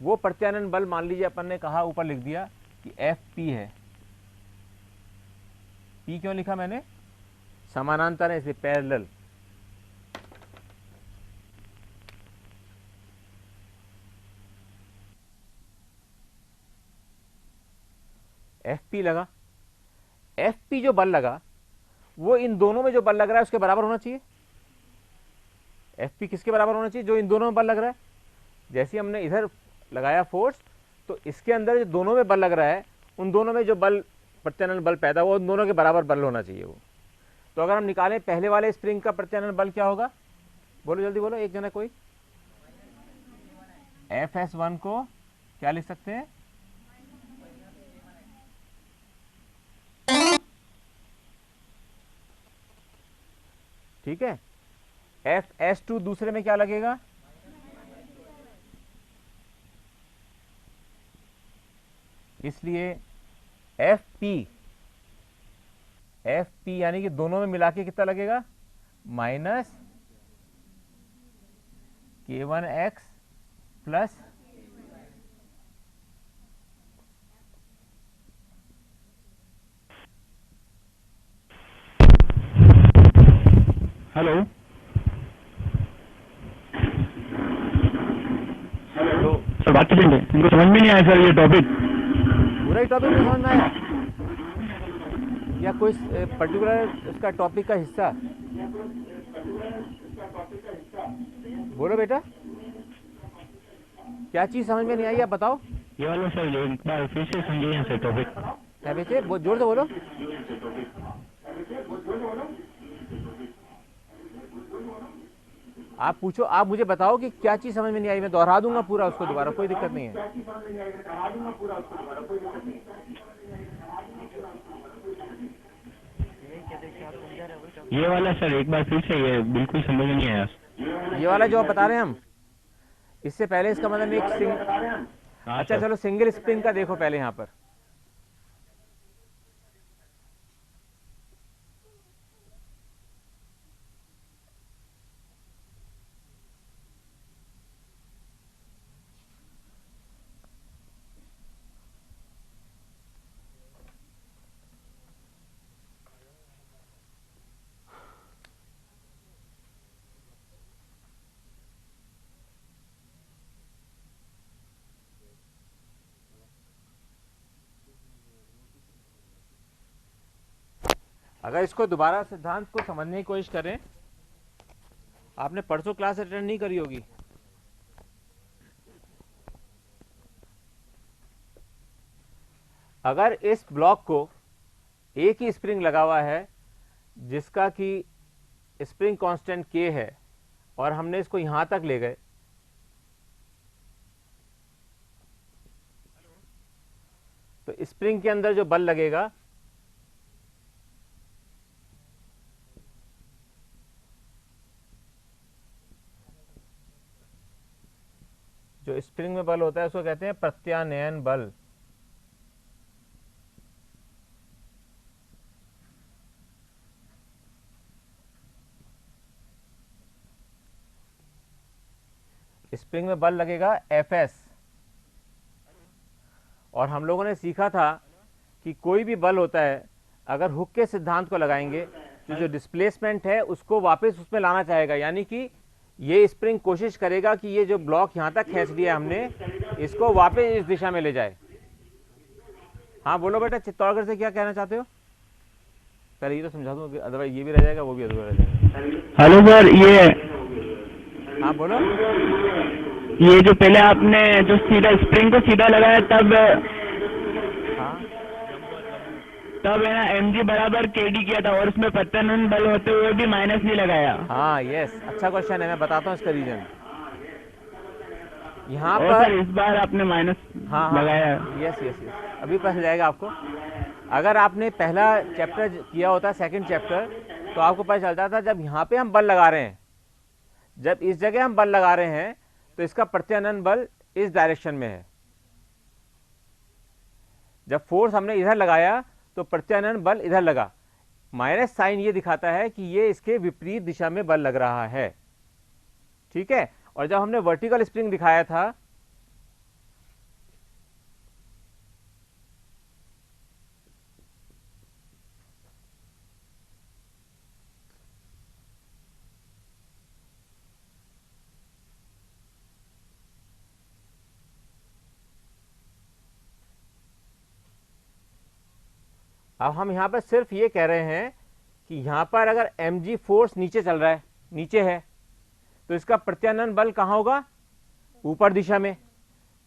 वो प्रत्यानयन बल मान लीजिए अपन ने कहा, ऊपर लिख दिया कि Fp है। P क्यों लिखा मैंने? समानांतर है इसलिए पैरेलल। एफ पी लगा, एफ पी जो बल लगा वो इन दोनों में जो बल लग रहा है उसके बराबर होना चाहिए। एफ पी किसके बराबर होना चाहिए? जो इन दोनों में बल लग रहा है। जैसे हमने इधर लगाया फोर्स, तो इसके अंदर जो दोनों में बल लग रहा है उन दोनों में जो बल प्रत्यानयन बल पैदा हुआ उन दोनों के बराबर बल होना चाहिए वो। तो अगर हम निकालें पहले वाले स्प्रिंग का प्रत्यानयन बल क्या होगा? बोलो जल्दी बोलो, एक जना कोई। एफ एस वन को क्या लिख सकते हैं? ठीक है, एफ एस टू दूसरे में क्या लगेगा? इसलिए एफ पी यानी कि दोनों में मिला के कितना लगेगा? माइनस K1X प्लस हेलो तो सर, बात करेंगे। इनको समझ में नहीं आया सर ये टॉपिक। पूरा ही टॉपिक में समझ में आया या कोई पर्टिकुलर उसका टॉपिक का हिस्सा? बोलो बेटा, क्या चीज समझ में नहीं आई आप बताओ। ये वाला सर एक बार फिर से समझिए सर टॉपिक। क्या बेटे, बहुत जोर से बोलो। आप पूछो, आप मुझे बताओ कि क्या चीज समझ में नहीं आई, मैं दोहरा दूंगा पूरा उसको दोबारा, कोई दिक्कत नहीं है। ये वाला सर एक बार फिर से, ये बिल्कुल समझ में नहीं आया। ये वाला जो आप बता रहे हैं हम, इससे पहले इसका मतलब एक अच्छा चलो सिंगल स्प्रिंग का देखो पहले यहां पर। अगर इसको दोबारा सिद्धांत को समझने की कोशिश करें, आपने परसों क्लास अटेंड नहीं करी होगी। अगर इस ब्लॉक को एक ही स्प्रिंग लगा हुआ है जिसका कि स्प्रिंग कांस्टेंट K है और हमने इसको यहां तक ले गए, तो स्प्रिंग के अंदर जो बल लगेगा जो स्प्रिंग में बल होता है उसको कहते हैं प्रत्यानयन बल। स्प्रिंग में बल लगेगा Fs, और हम लोगों ने सीखा था कि कोई भी बल होता है अगर हुक के सिद्धांत को लगाएंगे तो जो डिस्प्लेसमेंट है उसको वापस उसमें लाना चाहेगा, यानी कि ये स्प्रिंग कोशिश करेगा कि ये जो ब्लॉक यहां तक खींच दिया हमने इसको वापस इस दिशा में ले जाए। हाँ बोलो बेटा, चित्तौड़गढ़ से क्या कहना चाहते हो? पहले ये तो समझा दूं, अदरवाइज ये भी रह जाएगा वो भी अधूरा रह जाएगा। हेलो सर, ये हाँ बोलो। ये जो पहले आपने जो सीधा स्प्रिंग को सीधा लगाया हाँ तब है ना mg बराबर kd किया था और उसमें प्रत्यानयन बल होते हुए भी माइनस नहीं लगाया। हाँ यस, अच्छा क्वेश्चन है, मैं बताता हूँ इसका रीजन। यहाँ और पर सर इस बार आपने माइनस हाँ लगाया। यस यस यस, अभी पता जाएगा आपको। अगर आपने पहला चैप्टर किया होता, सेकंड चैप्टर, तो आपको पता चलता था जब यहाँ पे हम बल लगा रहे हैं, जब इस जगह हम बल लगा रहे हैं तो इसका प्रत्यानयन बल इस डायरेक्शन में है। जब फोर्स हमने इधर लगाया तो प्रत्यानयन बल इधर लगा। माइनस साइन ये दिखाता है कि ये इसके विपरीत दिशा में बल लग रहा है, ठीक है। और जब हमने वर्टिकल स्प्रिंग दिखाया था अब हम यहाँ पर सिर्फ ये कह रहे हैं कि यहाँ पर अगर mg फोर्स नीचे चल रहा है, नीचे है, तो इसका प्रत्यानयन बल कहाँ होगा? ऊपर दिशा में,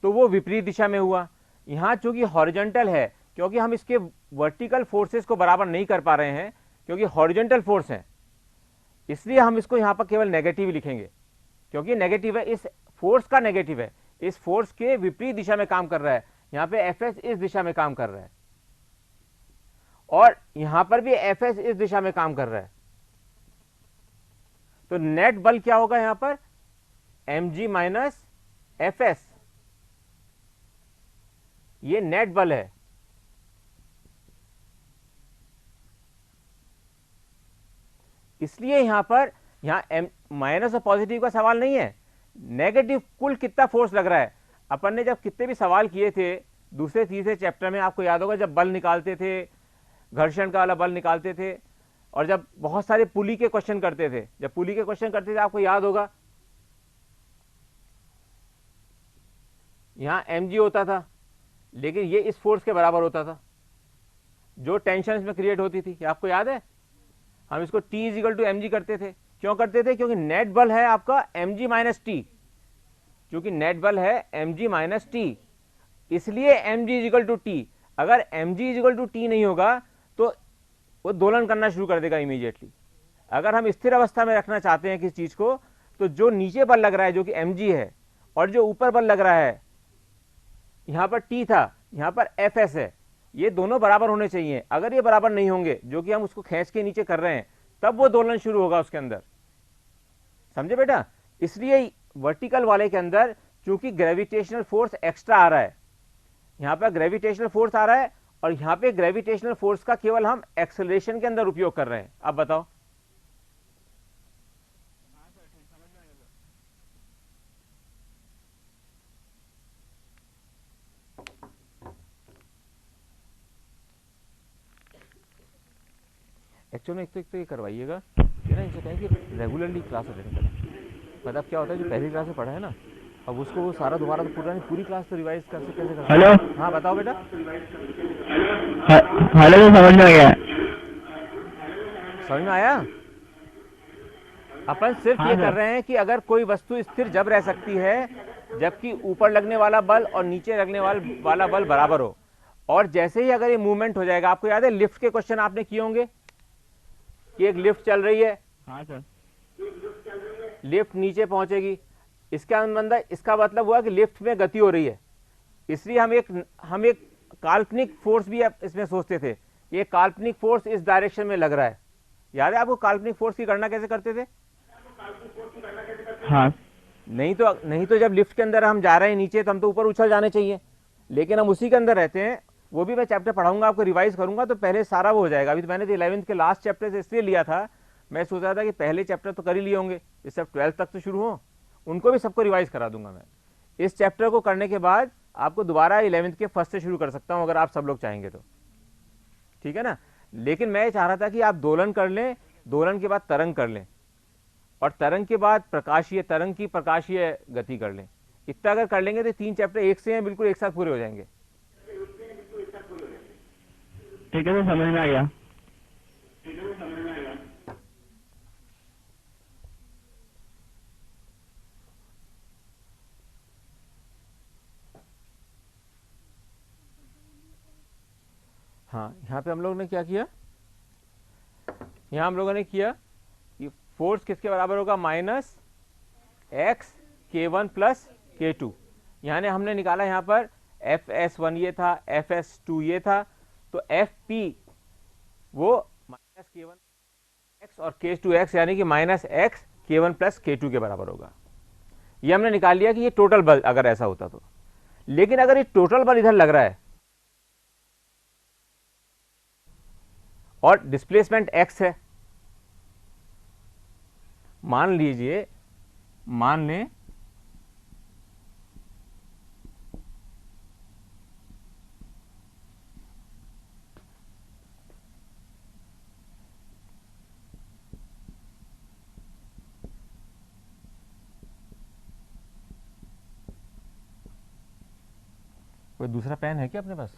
तो वो विपरीत दिशा में हुआ। यहाँ चूंकि हॉरिजॉन्टल है, क्योंकि हम इसके वर्टिकल फोर्सेस को बराबर नहीं कर पा रहे हैं, क्योंकि हॉरिजॉन्टल फोर्स है, इसलिए हम इसको यहाँ पर केवल नेगेटिव लिखेंगे, क्योंकि नेगेटिव है, इस फोर्स का नेगेटिव है, इस फोर्स के विपरीत दिशा में काम कर रहा है। यहाँ पे Fs इस दिशा में काम कर रहा है और यहां पर भी Fs इस दिशा में काम कर रहा है, तो नेट बल क्या होगा? यहां पर mg माइनस Fs, ये नेट बल है। इसलिए यहां पर माइनस और पॉजिटिव का सवाल नहीं है, नेगेटिव कुल कितना फोर्स लग रहा है। अपन ने जब कितने भी सवाल किए थे दूसरे तीसरे चैप्टर में, आपको याद होगा, जब बल निकालते थे, घर्षण का वाला बल निकालते थे, और जब बहुत सारे पुली के क्वेश्चन करते थे, जब पुली के क्वेश्चन करते थे, आपको याद होगा यहां mg होता था, लेकिन ये इस फोर्स के बराबर होता था, जो टेंशन इसमें क्रिएट होती थी, आपको याद है? हम इसको T इजिकल टू mg करते थे। क्यों करते थे? क्योंकि नेट बल है आपका mg माइनस टी, क्योंकि नेट बल है mg माइनस टी, इसलिए mg इजिकल टू टी। अगर mg इजिकल टू टी नहीं होगा तो वो दोलन करना शुरू कर देगा इमीडिएटली। अगर हम स्थिर अवस्था में रखना चाहते हैं किसी चीज को, तो जो नीचे बल लग रहा है जो कि mg है, और जो ऊपर बल लग रहा है, यहां पर t था, यहां पर Fs है, ये दोनों बराबर होने चाहिए। अगर ये बराबर नहीं होंगे, जो कि हम उसको खींच के नीचे कर रहे हैं, तब वो दोलन शुरू होगा उसके अंदर। समझे बेटा? इसलिए वर्टिकल वाले के अंदर चूंकि ग्रेविटेशनल फोर्स एक्स्ट्रा आ रहा है, यहां पर ग्रेविटेशनल फोर्स आ रहा है, और यहां पे ग्रेविटेशनल फोर्स का केवल हम एक्सेलरेशन के अंदर उपयोग कर रहे हैं। अब बताओ, एक्चुअल में एक तो ये करवाइएगा, ये ना इनसे कहें कि रेगुलरली क्लास अटेंड करें। मतलब क्या होता है, जो पहली क्लास में पढ़ा है ना, अब उसको वो सारा दोबारा तो पूरी क्लास तो रिवाइज कैसे कर। हेलो। हाँ बताओ बेटा। हेलो, तो समझ में आ गया? समझ में आया? अपन सिर्फ हाँ ये सर। कर रहे हैं कि अगर कोई वस्तु स्थिर जब रह सकती है जबकि ऊपर लगने वाला बल और नीचे लगने वाला बल बराबर हो, और जैसे ही अगर ये मूवमेंट हो जाएगा, आपको याद है लिफ्ट के क्वेश्चन आपने किए होंगे कि एक लिफ्ट चल रही है, हाँ सर। लिफ्ट नीचे पहुंचेगी, इसका मतलब हुआ कि लिफ्ट में गति हो रही है। इसलिए हम एक काल्पनिक फोर्स भी इसमें सोचते थे, ये काल्पनिक फोर्स इस डायरेक्शन में लग रहा है। याद है आपको काल्पनिक फोर्स की गणना कैसे करते थे? हाँ। नहीं तो जब लिफ्ट के अंदर हम जा रहे हैं नीचे, तो हम तो ऊपर उछल जाने चाहिए, लेकिन हम उसी के अंदर रहते हैं। वो भी मैं चैप्टर पढ़ाऊंगा, आपको रिवाइज करूंगा, तो पहले सारा वो हो जाएगा। अभी तो मैंने 11th के लास्ट चैप्टर से इसलिए लिया था, मैं सोच रहा था कि पहले चैप्टर तो कर ही लिए होंगे, इस सब 12th तक तो शुरू हो, उनको भी सबको रिवाइज करा दूंगा मैं। इस चैप्टर को करने के बाद आपको दोबारा 11th के फर्स्ट से शुरू कर सकता हूं, अगर आप सब लोग चाहेंगे तो, ठीक है ना। लेकिन मैं चाह रहा था कि आप दोलन कर लें, दोलन के बाद तरंग कर लें, और तरंग के बाद तरंग की प्रकाशीय गति कर लें। इतना अगर कर लेंगे तो 3 चैप्टर एक से हैं, बिल्कुल एक साथ पूरे हो जाएंगे। ठीक है, तो समझ में आ गया। हाँ, यहाँ पे हम लोगों ने क्या किया, यहाँ हम लोगों ने किया कि फोर्स किसके बराबर होगा? Minus x k1 plus k2। यानी हमने निकाला यहाँ पर Fs1 ये था, Fs2 ये था, तो Fp वो माइनस k1 x और k2 x, यानी कि minus x k1 plus k2 के बराबर होगा। ये हमने निकाल लिया कि ये टोटल बल अगर ऐसा होता तो। लेकिन अगर ये टोटल बल इधर लग रहा है और डिस्प्लेसमेंट x है, मान लें कोई दूसरा पेन है क्या अपने पास?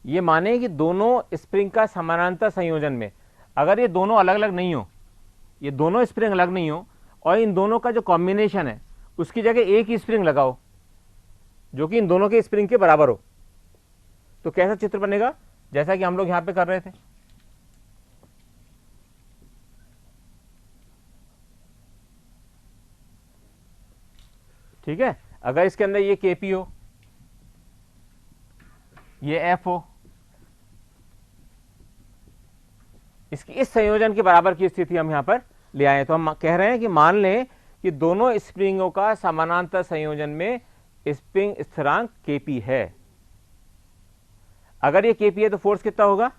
ये माने कि दोनों स्प्रिंग का समानांतर संयोजन में, अगर ये दोनों अलग अलग नहीं हो, ये दोनों स्प्रिंग अलग नहीं हो और इन दोनों का जो कॉम्बिनेशन है उसकी जगह एक ही स्प्रिंग लगाओ जो कि इन दोनों के स्प्रिंग के बराबर हो, तो कैसा चित्र बनेगा, जैसा कि हम लोग यहां पे कर रहे थे। ठीक है, अगर इसके अंदर ये केपी हो, ये एफ हो, इसकी इस संयोजन के बराबर की स्थिति हम यहां पर ले आए, तो हम कह रहे हैं कि मान लें कि दोनों स्प्रिंगों का समानांतर संयोजन में स्प्रिंग स्थिरांक केपी है। अगर ये केपी है तो फोर्स कितना होगा,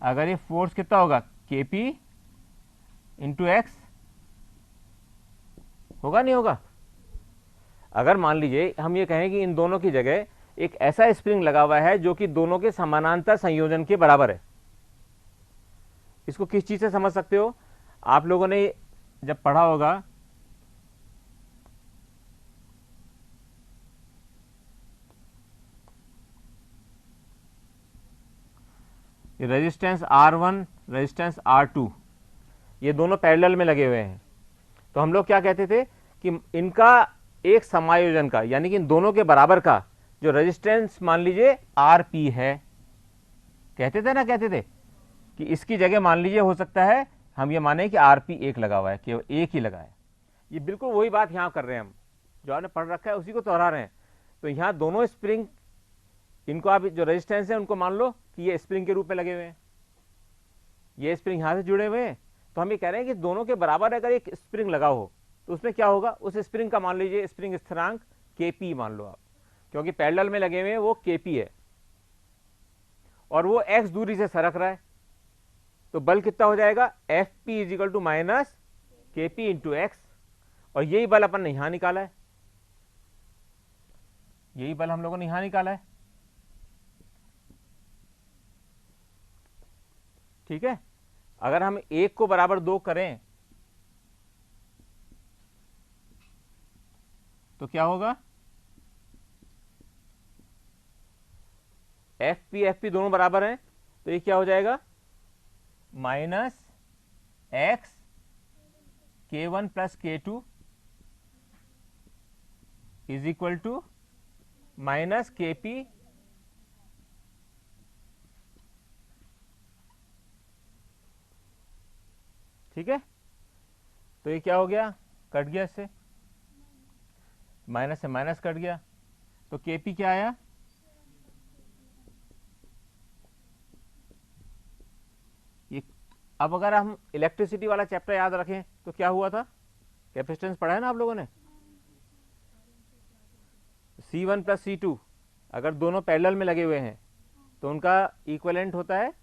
अगर ये फोर्स कितना होगा, केपी इंटू एक्स, होगा नहीं होगा। अगर मान लीजिए हम ये कहें कि इन दोनों की जगह एक ऐसा स्प्रिंग लगा हुआ है जो कि दोनों के समानांतर संयोजन के बराबर है, इसको किस चीज से समझ सकते हो, आप लोगों ने जब पढ़ा होगा रेजिस्टेंस R1 रेजिस्टेंस R2, ये दोनों पैरेलल में लगे हुए हैं, तो हम लोग क्या कहते थे कि इनका एक समायोजन का, यानी कि इन दोनों के बराबर का जो रेजिस्टेंस मान लीजिए RP है, कहते थे ना, कहते थे कि इसकी जगह मान लीजिए हो सकता है हम ये माने कि RP एक लगा हुआ है, केवल एक ही लगा है। ये बिल्कुल वही बात यहां कर रहे हैं हम, जो आपने पढ़ रखा है उसी को दोहरा रहे हैं। तो यहां दोनों स्प्रिंग, इनको आप जो रेजिस्टेंस है उनको मान लो कि ये स्प्रिंग के रूप में लगे हुए हैं, ये स्प्रिंग यहां से जुड़े हुए हैं, तो हम ये कह रहे हैं कि दोनों के बराबर अगर एक स्प्रिंग लगा हो तो उसमें क्या होगा, उस स्प्रिंग का मान लीजिए स्प्रिंग स्थिरांक केपी मान लो आप, क्योंकि पैरेलल में लगे हुए हैं वो केपी है और वो एक्स दूरी से सरक रहा है, तो बल कितना हो जाएगा, F P is equal to minus K P into X, और यही बल अपन ने यहां निकाला है, यही बल हम लोगों ने यहां निकाला है। ठीक है, अगर हम एक को बराबर दो करें तो क्या होगा, एफ पी दोनों बराबर हैं, तो ये क्या हो जाएगा, minus X K one plus K two is equal to minus K P ठीक है, तो ये क्या हो गया, कट गया, इससे माइनस से माइनस कट गया, तो केपी क्या आया, ये। अब अगर हम इलेक्ट्रिसिटी वाला चैप्टर याद रखें तो क्या हुआ था, कैपेसिटेंस पढ़ा है ना आप लोगों ने, C1 प्लस C2 अगर दोनों पैरेलल में लगे हुए हैं तो उनका इक्विवेलेंट होता है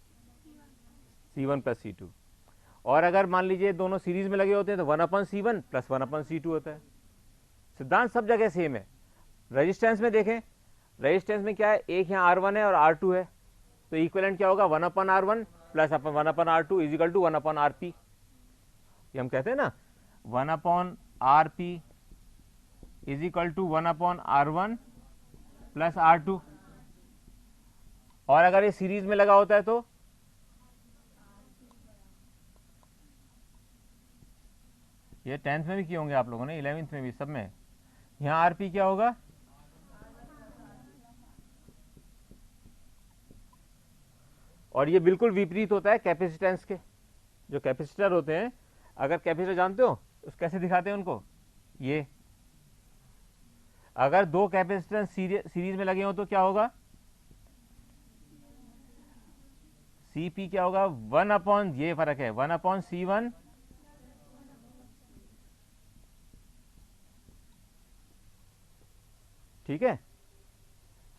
C1 प्लस C2, और अगर मान लीजिए दोनों सीरीज में लगे होते हैं तो 1/C1 प्लस 1/C2 होता है। सिद्धांत सब जगह सेम है। रेजिस्टेंस में देखें, रेजिस्टेंस में क्या है, एक यहाँ R1 है और R2 है, तो इक्विवेलेंट क्या होगा, 1/R1 plus 1/R2 is equal to 1/RP। ये हम कहते हैं ना 1/RP is equal to 1/R1 plus R2, और अगर ये सीरीज में लगा होता है तो ये 10th में भी किए होंगे आप लोगों ने, 11th में भी, सब में। यहां आरपी क्या होगा, और ये बिल्कुल विपरीत होता है कैपेसिटेंस के। जो कैपेसिटर होते हैं, अगर कैपेसिटर जानते हो उस कैसे दिखाते हैं उनको, ये अगर दो कैपेसिटेंस सीरीज में लगे हो तो क्या होगा, Cp क्या होगा, 1/, ये फर्क है, 1/C1 ठीक है।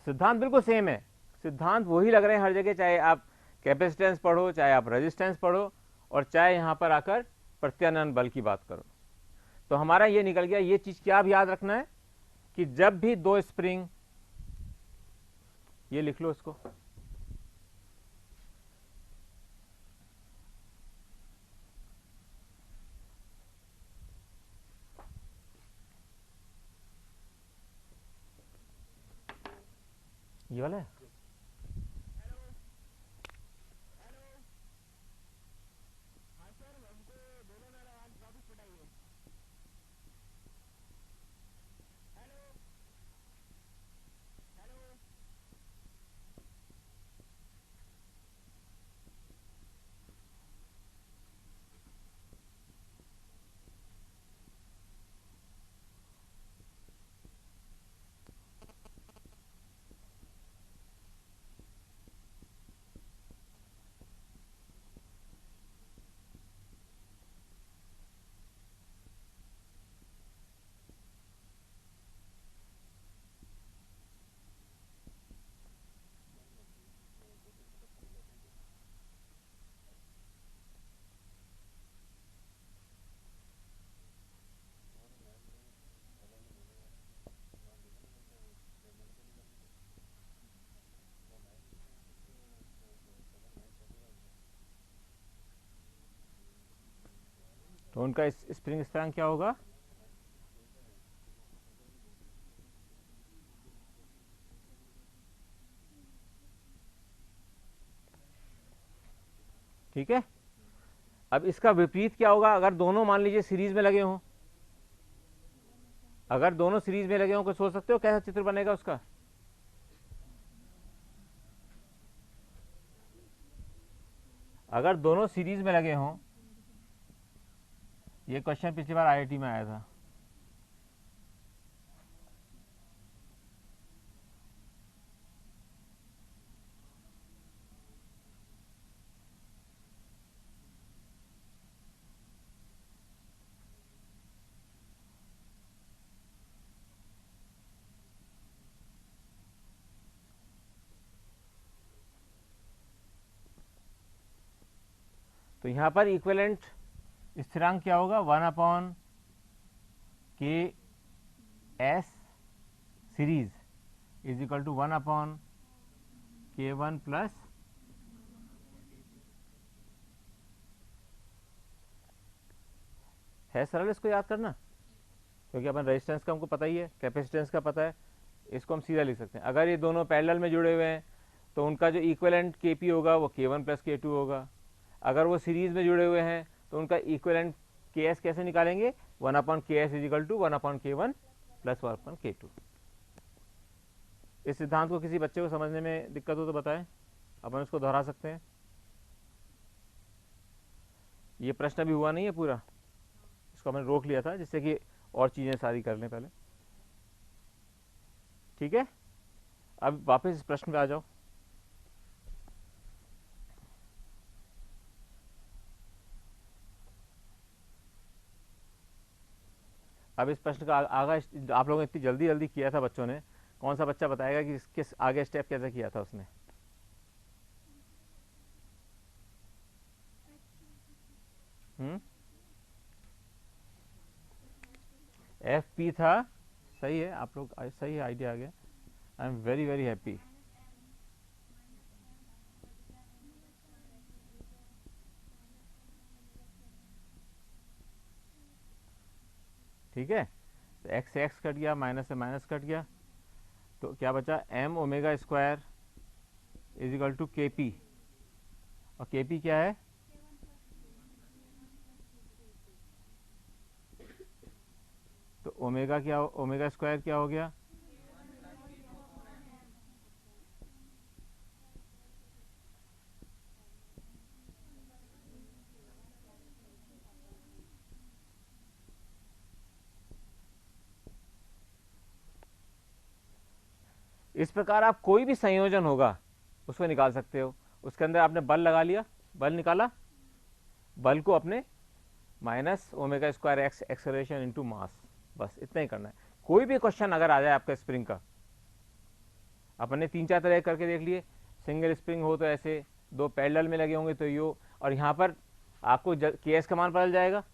सिद्धांत बिल्कुल सेम है, सिद्धांत वही लग रहे हैं हर जगह, चाहे आप कैपेसिटेंस पढ़ो, चाहे आप रेजिस्टेंस पढ़ो, और चाहे यहां पर आकर प्रत्यानयन बल की बात करो। तो हमारा ये निकल गया, ये चीज क्या भी याद रखना है कि जब भी दो स्प्रिंग, ये लिख लो इसको, ये वाला है। तो उनका स्प्रिंग स्थिरांक क्या होगा? ठीक है। अब इसका विपरीत क्या होगा अगर दोनों मान लीजिए सीरीज में लगे हों? अगर दोनों सीरीज में लगे हों तो सोच सकते हो कैसा चित्र बनेगा उसका? अगर दोनों सीरीज में लगे हों, ये क्वेश्चन पिछली बार आईआईटी में आया था। तो यहां पर इक्विवेलेंट स्थिरांक क्या होगा? 1 K S series is equal to 1 K1 plus है सरल इसको याद करना, क्योंकि अपन रेजिस्टेंस का हमको पता ही है, कैपेसिटेंस का पता है, इसको हम सीधा लिख सकते हैं। अगर ये दोनों पैरेलल में जुड़े हुए हैं तो उनका जो इक्विवेलेंट Kp होगा वो K1 प्लस K2 होगा। अगर वो सीरीज में जुड़े हुए हैं तो उनका इक्विवेलेंट Ks कैसे निकालेंगे? 1 Ks is equal to 1 K1 plus 1 K2। इस सिद्धांत को किसी बच्चे को समझने में दिक्कत हो तो बताएं, अपन उसको दोहरा सकते हैं। ये प्रश्न अभी हुआ नहीं है पूरा, इसको हमने रोक लिया था जिससे कि और चीज़ें सारी कर लें पहले। ठीक है, अब वापस इस प्रश्न पे आ जाओ। अब इस प्रश्न का आगा आप लोगों ने इतनी जल्दी जल्दी किया था बच्चों ने, कौन सा बच्चा बताएगा कि इसके आगे स्टेप कैसे किया था उसने? एफ पी था, सही है, आप लोग सही है, आइडिया आ गया। I am very very happy. ठीक है, तो एक्स से एक्स कट गया, माइनस से माइनस कट गया, तो क्या बचा? M omega square is equal to K P, और के पी क्या है? तो ओमेगा क्या, ओमेगा स्क्वायर क्या हो गया? इस प्रकार आप कोई भी संयोजन होगा उसको निकाल सकते हो। उसके अंदर आपने बल लगा लिया, बल निकाला, बल को अपने minus omega square x acceleration into mass, बस इतना ही करना है। कोई भी क्वेश्चन अगर आ जाए आपका स्प्रिंग का, अपन ने 3-4 तरह करके देख लिए। सिंगल स्प्रिंग हो तो ऐसे, दो पैरेलल में लगे होंगे तो यो, और यहाँ पर आपको के एस का मान पता चल जाएगा,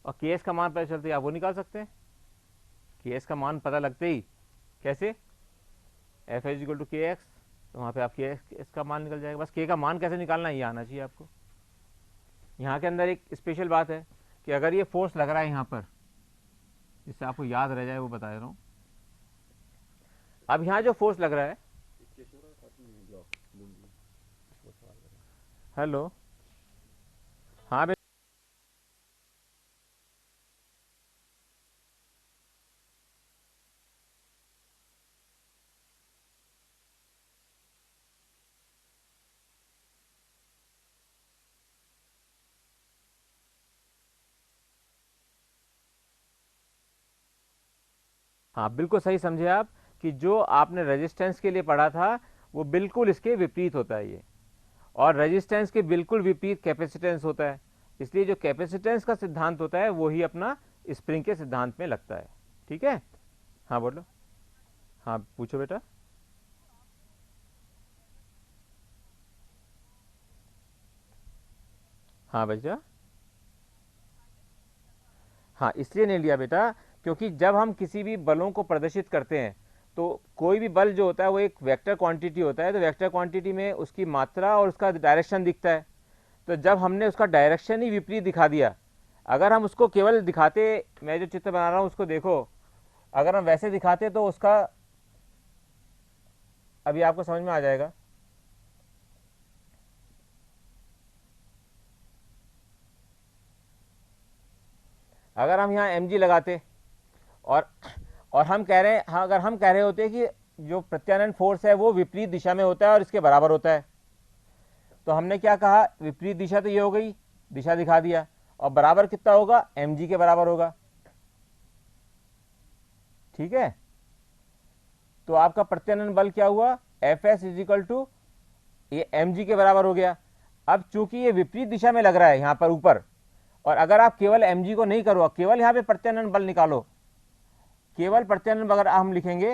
और के एस का मान पता चलते ही आप वो निकाल सकते हैं। के एस का मान पता लगते ही कैसे? एफ इज इक्वल टू के एक्स, तो वहाँ पे आप के एस का मान निकल जाएगा। बस के का मान कैसे निकालना है ये आना चाहिए आपको। यहाँ के अंदर एक स्पेशल बात है कि अगर ये फोर्स लग रहा है यहाँ पर, जिससे आपको याद रह जाए वो बता रहा हूँ। अब यहाँ जो फोर्स लग रहा है हेलो, हाँ बेटा। हाँ बिल्कुल सही समझे आप, कि जो आपने रेजिस्टेंस के लिए पढ़ा था वो बिल्कुल इसके विपरीत होता है ये, और रेजिस्टेंस के बिल्कुल विपरीत कैपेसिटेंस होता है। इसलिए जो कैपेसिटेंस का सिद्धांत होता है वही अपना स्प्रिंग के सिद्धांत में लगता है। ठीक है, हाँ बोलो, हाँ पूछो बेटा। हाँ बेटा, हाँ इसलिए नहीं लिया बेटा, क्योंकि जब हम किसी भी बलों को प्रदर्शित करते हैं तो कोई भी बल जो होता है वो एक वेक्टर क्वांटिटी होता है, तो वेक्टर क्वांटिटी में उसकी मात्रा और उसका डायरेक्शन दिखता है। तो जब हमने उसका डायरेक्शन ही विपरीत दिखा दिया, अगर हम उसको केवल दिखाते, मैं जो चित्र बना रहा हूँ उसको देखो, अगर हम वैसे दिखाते तो उसका, अभी आपको समझ में आ जाएगा। अगर हम यहाँ mg लगाते और हम कह रहे हैं, हाँ अगर हम कह रहे होते कि जो प्रत्यानयन फोर्स है वो विपरीत दिशा में होता है और इसके बराबर होता है, तो हमने क्या कहा, विपरीत दिशा तो ये हो गई, दिशा दिखा दिया, और बराबर कितना होगा, mg के बराबर होगा। ठीक है, तो आपका प्रत्यानयन बल क्या हुआ, Fs इज इक्वल टू ये mg के बराबर हो गया। अब चूंकि ये विपरीत दिशा में लग रहा है यहां पर ऊपर, और अगर आप केवल mg को नहीं करो, केवल यहां पे प्रत्यानयन बल निकालो, केवल प्रत्यानयन अगर हम लिखेंगे,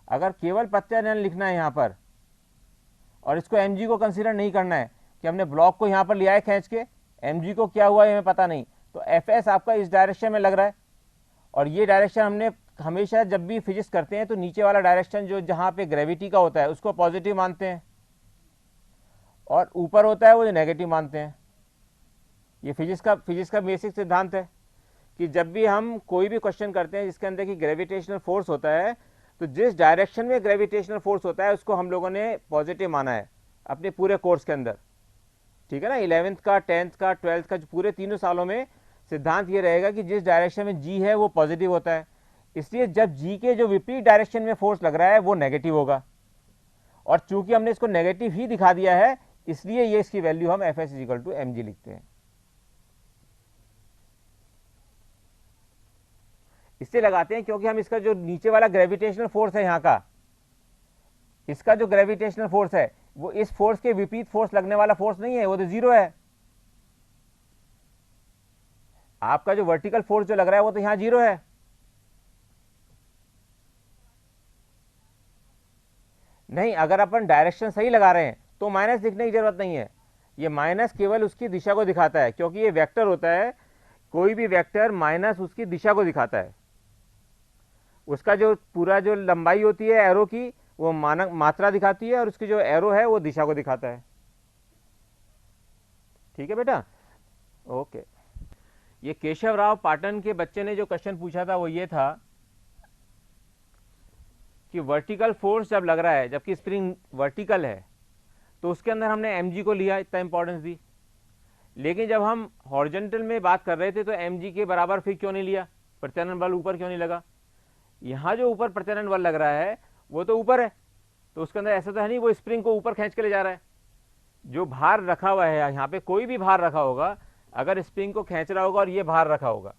अगर केवल प्रत्यानयन लिखना है यहां पर और इसको mg को कंसीडर नहीं करना है कि हमने ब्लॉक को यहां पर लिया है खींच के, mg को क्या हुआ है हमें पता नहीं, तो Fs आपका इस डायरेक्शन में लग रहा है, और ये डायरेक्शन हमने हमेशा जब भी फिजिक्स करते हैं तो नीचे वाला डायरेक्शन जो जहां पे ग्रेविटी का होता है उसको पॉजिटिव मानते हैं, और ऊपर होता है वो नेगेटिव मानते हैं। ये फिजिक्स का बेसिक सिद्धांत है कि जब भी हम कोई भी क्वेश्चन करते हैं जिसके अंदर की ग्रेविटेशनल फोर्स होता है, तो जिस डायरेक्शन में ग्रेविटेशनल फोर्स होता है उसको हम लोगों ने पॉजिटिव माना है अपने पूरे कोर्स के अंदर। ठीक है ना, 11th का, 10th का, 12th का, जो पूरे तीनों सालों में सिद्धांत ये रहेगा कि जिस डायरेक्शन में जी है वो पॉजिटिव होता है, इसलिए जब जी के जो विपरीत डायरेक्शन में फोर्स लग रहा है वो नेगेटिव होगा, और चूंकि हमने इसको नेगेटिव ही दिखा दिया है इसलिए ये इसकी वैल्यू हम Fs इक्वल टू mg लिखते हैं। इससे लगाते हैं क्योंकि हम इसका जो नीचे वाला ग्रेविटेशनल फोर्स है यहाँ का, इसका जो ग्रेविटेशनल फोर्स है वो इस फोर्स के विपरीत फोर्स लगने वाला फोर्स नहीं है, वो तो जीरो है। आपका जो वर्टिकल फोर्स जो लग रहा है वो तो यहां जीरो है। नहीं, अगर अपन डायरेक्शन सही लगा रहे हैं तो माइनस लिखने की जरूरत नहीं है, ये माइनस केवल उसकी दिशा को दिखाता है, क्योंकि ये वेक्टर होता है, कोई भी वेक्टर माइनस उसकी दिशा को दिखाता है, उसका जो पूरा जो लंबाई होती है एरो की वो मानक मात्रा दिखाती है, और उसकी जो एरो है वो दिशा को दिखाता है। ठीक है बेटा, ओके। ये केशव राव पाटन के बच्चे ने जो क्वेश्चन पूछा था वो ये था कि वर्टिकल फोर्स जब लग रहा है, जबकि स्प्रिंग वर्टिकल है, तो उसके अंदर हमने mg को लिया, इतना इंपॉर्टेंस दी, लेकिन जब हम हॉरिजॉन्टल में बात कर रहे थे तो mg के बराबर फिर क्यों नहीं लिया, प्रत्यानयन बल ऊपर क्यों नहीं लगा। यहाँ जो ऊपर प्रत्यानयन बल लग रहा है वो तो ऊपर है, तो उसके अंदर ऐसा तो है नहीं वो स्प्रिंग को ऊपर खींच के ले जा रहा है। जो भार रखा हुआ है यहाँ पे, कोई भी भार रखा होगा, अगर स्प्रिंग को खींच रहा होगा और ये भार रखा होगा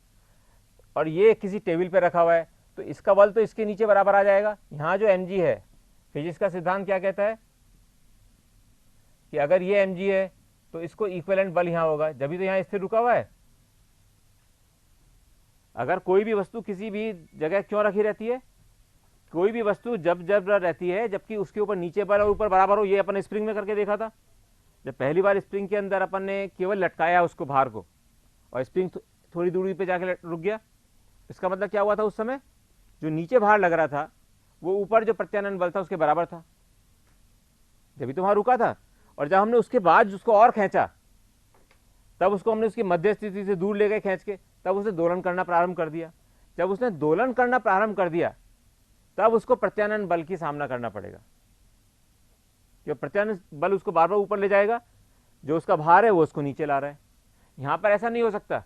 और ये किसी टेबल पे रखा हुआ है, तो इसका बल तो इसके नीचे बराबर आ जाएगा। यहाँ जो mg है, फिजिक्स का सिद्धांत क्या कहता है कि अगर ये mg है तो इसको इक्विवेलेंट बल यहाँ होगा, जब भी तो यहाँ स्थिर रुका हुआ है। अगर कोई भी वस्तु किसी भी जगह क्यों रखी रहती है, कोई भी वस्तु जब जब रहती है जबकि उसके ऊपर नीचे बल और ऊपर बराबर हो, ये अपन स्प्रिंग में करके देखा था। जब पहली बार स्प्रिंग के अंदर अपन ने केवल लटकाया उसको भार को और स्प्रिंग थोड़ी दूरी पे जाके रुक गया, इसका मतलब क्या हुआ था, उस समय जो नीचे भार लग रहा था वो ऊपर जो प्रत्यानयन बल था उसके बराबर था, जब तो वहां रुका था। और जब हमने उसके बाद उसको और खींचा, तब उसको हमने उसकी मध्य स्थिति से दूर ले गए खींच के, तब उसने दोलन करना प्रारंभ कर दिया। जब उसने दोलन करना प्रारंभ कर दिया तब उसको प्रत्यानयन बल की सामना करना पड़ेगा। कि प्रत्यानयन बल उसको बार बार ऊपर ले जाएगा, जो उसका भार है वो उसको नीचे ला रहा है। यहाँ पर ऐसा नहीं हो सकता,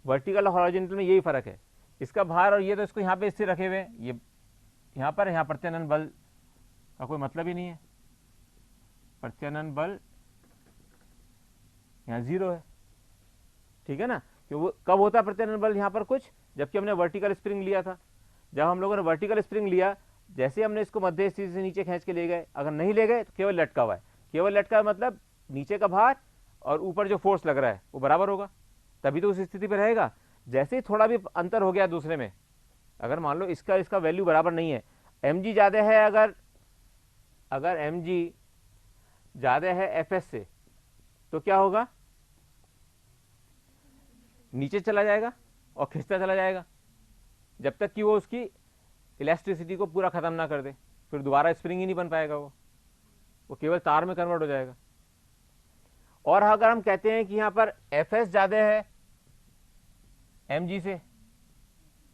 वर्टिकल और हॉरिजॉन्टल में यही फर्क है, इसका भार और ये तो इसको यहाँ पे स्थिर रखे हुए हैं, ये यहाँ पर, यहाँ प्रत्यानयन बल का कोई मतलब ही नहीं है, प्रत्यानयन बल यहाँ 0 है, ठीक है ना। कि वो कब होता है प्रत्यानयन बल यहाँ पर कुछ, जबकि हमने वर्टिकल स्प्रिंग लिया था। जब हम लोगों ने वर्टिकल स्प्रिंग लिया, जैसे हमने इसको मध्य स्थिति से नीचे खींच के ले गए, अगर नहीं ले गए तो केवल लटका हुआ है, केवल लटका मतलब नीचे का भार और ऊपर जो फोर्स लग रहा है वो बराबर होगा, तभी तो उस स्थिति पर रहेगा। जैसे ही थोड़ा भी अंतर हो गया दूसरे में, अगर मान लो इसका वैल्यू बराबर नहीं है, mg ज़्यादा है, अगर mg ज़्यादा है fs से, तो क्या होगा, नीचे चला जाएगा और खिंचता चला जाएगा जब तक कि वो उसकी इलास्टिसिटी को पूरा ख़त्म ना कर दे, फिर दोबारा स्प्रिंग ही नहीं बन पाएगा, वो केवल तार में कन्वर्ट हो जाएगा। और अगर हम कहते हैं कि यहाँ पर fs ज़्यादा है mg से,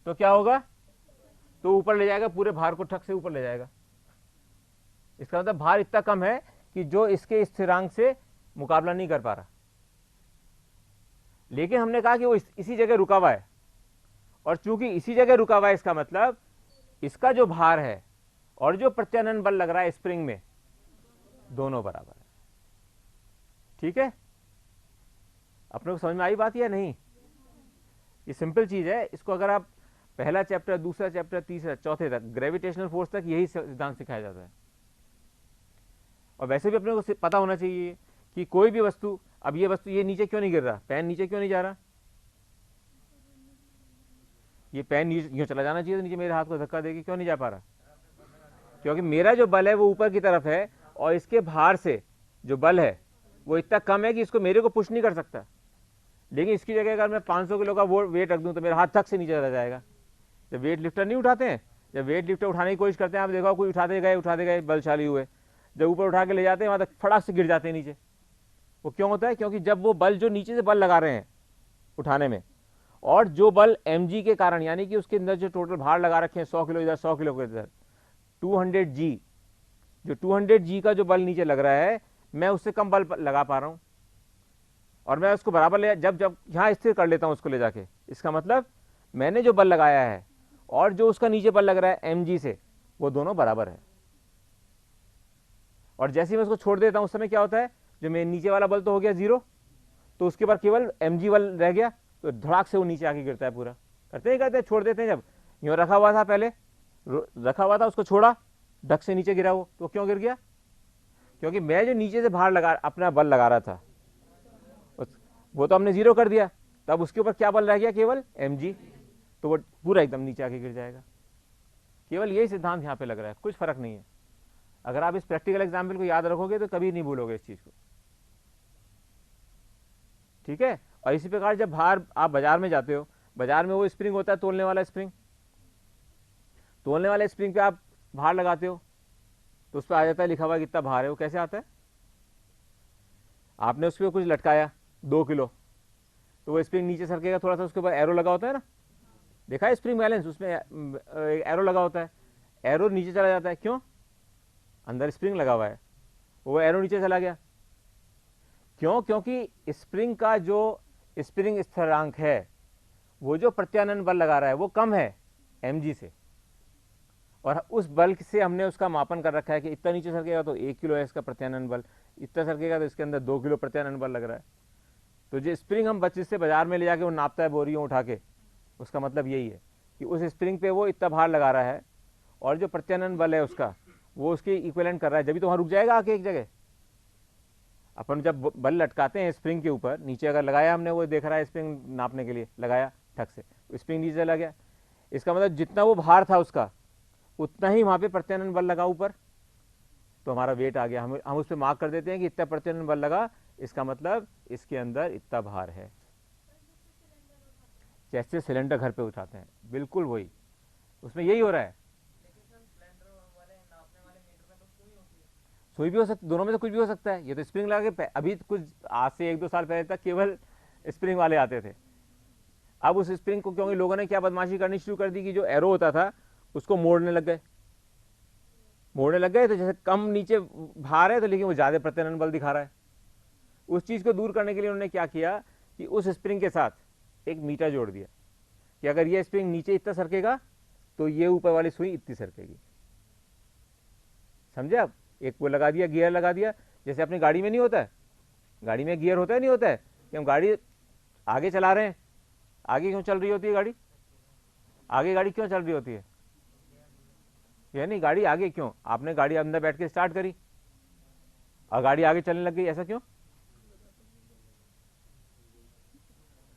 तो क्या होगा, तो ऊपर ले जाएगा, पूरे भार को ठक से ऊपर ले जाएगा। इसका मतलब भार इतना कम है कि जो इसके स्थिरांक से मुकाबला नहीं कर पा रहा, लेकिन हमने कहा कि वो इसी जगह रुका हुआ है, और चूंकि इसी जगह रुका हुआ है, इसका मतलब इसका जो भार है और जो प्रत्यानयन बल लग रहा है स्प्रिंग में, दोनों बराबर है। ठीक है, अपने को समझ में आई बात या नहीं? ये सिंपल चीज है, इसको अगर आप पहला चैप्टर, दूसरा चैप्टर, तीसरा, चौथे तक, ग्रेविटेशनल फोर्स तक यही सिद्धांत सिखाया जाता है। और वैसे भी अपने को पता होना चाहिए कि कोई भी वस्तु, अब ये वस्तु ये नीचे क्यों नहीं गिर रहा, पेन नीचे क्यों नहीं जा रहा, ये पेन यूं चला जाना चाहिए, तो नीचे मेरे हाथ को धक्का देके क्यों नहीं जा पा रहा, क्योंकि मेरा जो बल है वो ऊपर की तरफ है और इसके भार से जो बल है वो इतना कम है कि इसको मेरे को पुश नहीं कर सकता। लेकिन इसकी जगह अगर मैं 500 किलो का वो वेट रख दूं तो मेरा हाथ तक से नीचे चला जाएगा। जब वेट लिफ्टर नहीं उठाते हैं, जब वेट लिफ्टर उठाने की कोशिश करते हैं, आप देखो कोई उठाते गए बलशाली हुए, जब ऊपर उठा के ले जाते हैं वहां तक फटाक से गिर जाते हैं नीचे। वो क्यों होता है, क्योंकि जब वो बल जो नीचे से बल लगा रहे हैं उठाने में, और जो बल mg के कारण, यानी कि उसके अंदर जो टोटल भार लगा रखे हैं 100 किलो इधर 100 किलो के इधर, 200g, जो 200g का जो बल नीचे लग रहा है, मैं उससे कम बल लगा पा रहा हूं, और मैं उसको बराबर ले जब यहां स्थिर कर लेता हूं उसको ले जाके, इसका मतलब मैंने जो बल लगाया है और जो उसका नीचे बल लग रहा है mg से, वो दोनों बराबर है। और जैसे ही मैं उसको छोड़ देता हूं उस समय क्या होता है, जो मेरे नीचे वाला बल तो हो गया 0, तो उसके बाद केवल mg बल रह गया, तो धड़ाक से वो नीचे आके गिरता है पूरा। करते हैं, छोड़ देते हैं, जब यूं रखा हुआ था, पहले रखा हुआ था, उसको छोड़ा, ढक से नीचे गिरा वो, तो क्यों गिर गया, क्योंकि मैं जो नीचे से भार लगा, अपना बल लगा रहा था, वो तो हमने 0 कर दिया, तब उसके ऊपर क्या बल रह गया, केवल mg, तो वो पूरा एकदम नीचे आके गिर जाएगा। केवल यही सिद्धांत यहाँ पे लग रहा है, कुछ फर्क नहीं है। अगर आप इस प्रैक्टिकल एग्जाम्पल को याद रखोगे तो कभी नहीं भूलोगे इस चीज को। ठीक है, और इसी प्रकार जब भार आप बाजार में जाते हो, बाजार में वो स्प्रिंग होता है, तोलने वाला स्प्रिंग, तोलने वाले स्प्रिंग पे आप भार लगाते हो तो उस पर आ जाता है लिखा हुआ कितना भार है। वो कैसे आता है, आपने उसके कुछ लटकाया 2 किलो, तो वो स्प्रिंग नीचे सरकेगा थोड़ा सा, उसके ऊपर एरो लगा होता है ना, देखा है स्प्रिंग बैलेंस, उसमें एरो लगा होता है, एरो नीचे चला जाता है, क्यों, अंदर स्प्रिंग लगा हुआ है, वो एरो नीचे चला गया, क्यों, क्योंकि स्प्रिंग का जो स्प्रिंग स्थिरांक है, वो जो प्रत्यानयन बल लगा रहा है वो कम है mg से, और उस बल से हमने उसका मापन कर रखा है कि इतना नीचे सरकेगा तो 1 किलो है इसका प्रत्यानयन बल, इतना सरकेगा तो इसके अंदर 2 किलो प्रत्यानयन बल लग रहा है। तो जो स्प्रिंग हम बच्चे से बाजार में ले जाके वो नापता है बोरियों उठा के, उसका मतलब यही है कि उस स्प्रिंग पे वो इतना भार लगा रहा है और जो प्रत्यानयन बल है उसका वो उसके इक्विवेलेंट कर रहा है, जब तो वहां रुक जाएगा आके एक जगह। अपन जब बल लटकाते हैं स्प्रिंग के ऊपर, नीचे अगर लगाया हमने, वो देख रहा है स्प्रिंग नापने के लिए लगाया ठक से, स्प्रिंग नीचे चला गया, इसका मतलब जितना वो भार था उसका उतना ही वहां पे प्रत्यानयन बल लगा ऊपर, तो हमारा वेट आ गया, हम उस पर मार्क कर देते हैं कि इतना प्रत्यानयन बल लगा, इसका मतलब इसके अंदर इतना भार है। जैसे सिलेंडर घर पे उठाते हैं, बिल्कुल वही, उसमें यही हो रहा है। सुई भी हो सकती, दोनों में से कुछ भी हो सकता है। ये तो स्प्रिंग लगा के, अभी कुछ आज से 1-2 साल पहले तक केवल स्प्रिंग वाले आते थे। अब उस स्प्रिंग को, क्योंकि लोगों ने क्या बदमाशी करनी शुरू कर दी कि जो एरो होता था उसको मोड़ने लग गए, मोड़ने लग गए तो जैसे कम नीचे भार है तो लेकिन वो ज़्यादा प्रत्यानयन बल दिखा रहा है। उस चीज़ को दूर करने के लिए उन्होंने क्या किया कि उस स्प्रिंग के साथ एक मीटर जोड़ दिया कि अगर ये स्प्रिंग नीचे इतना सरकेगा तो ये ऊपर वाली सुई इतनी सरकेगी। समझे आप? एक वो लगा दिया, गियर लगा दिया, जैसे अपनी गाड़ी में नहीं होता है, गाड़ी में गियर होता है नहीं होता है कि हम गाड़ी आगे चला रहे हैं, आगे क्यों चल रही होती है गाड़ी? आगे गाड़ी क्यों चल रही होती है? यानी गाड़ी आगे क्यों? आपने गाड़ी अंदर बैठ के स्टार्ट करी और गाड़ी आगे चलने लग गई, ऐसा क्यों?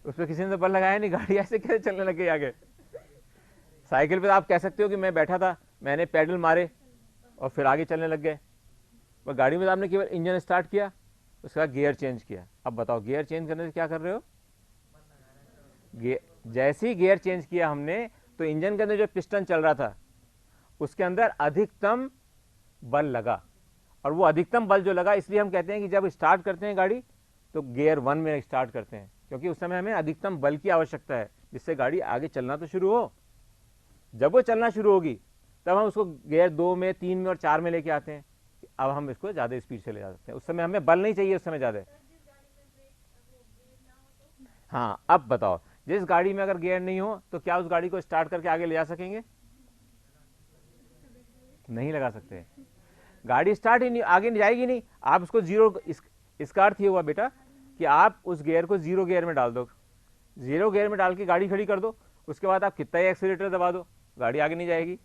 उस पर किसी ने तो बल लगाया नहीं, गाड़ी ऐसे कैसे चलने लग गई आगे? साइकिल पे तो आप कह सकते हो कि मैं बैठा था, मैंने पैडल मारे और फिर आगे चलने लग गए, पर गाड़ी में तो आपने केवल इंजन स्टार्ट किया, उसके बाद गियर चेंज किया। अब बताओ गियर चेंज करने से क्या कर रहे हो? जैसे ही गियर चेंज किया हमने तो इंजन के अंदर जो पिस्टन चल रहा था उसके अंदर अधिकतम बल लगा, और वो अधिकतम बल जो लगा, इसलिए हम कहते हैं कि जब स्टार्ट करते हैं गाड़ी तो गियर 1 में स्टार्ट करते हैं, क्योंकि उस समय हमें अधिकतम बल की आवश्यकता है जिससे गाड़ी आगे चलना तो शुरू हो। जब वो चलना शुरू होगी तब हम उसको गियर 2 में, 3 में और 4 में लेके आते हैं। अब हम इसको ज़्यादा स्पीड से ले जा सकते हैं, उस समय हमें बल नहीं चाहिए, उस समय ज़्यादा। हाँ, अब बताओ जिस गाड़ी में अगर गियर नहीं हो तो क्या उस गाड़ी को स्टार्ट करके आगे ले जा सकेंगे? नहीं लगा सकते, गाड़ी स्टार्ट ही नहीं, आगे नहीं जाएगी नहीं। आप उसको जीरो, इसका अर्थ ये हुआ बेटा कि आप उस गियर को 0 गियर में डाल दो, 0 गियर में डाल के गाड़ी खड़ी कर दो, उसके बाद आप कितना ही एक्सीलरेटर दबा दो, गाड़ी आगे नहीं जाएगी।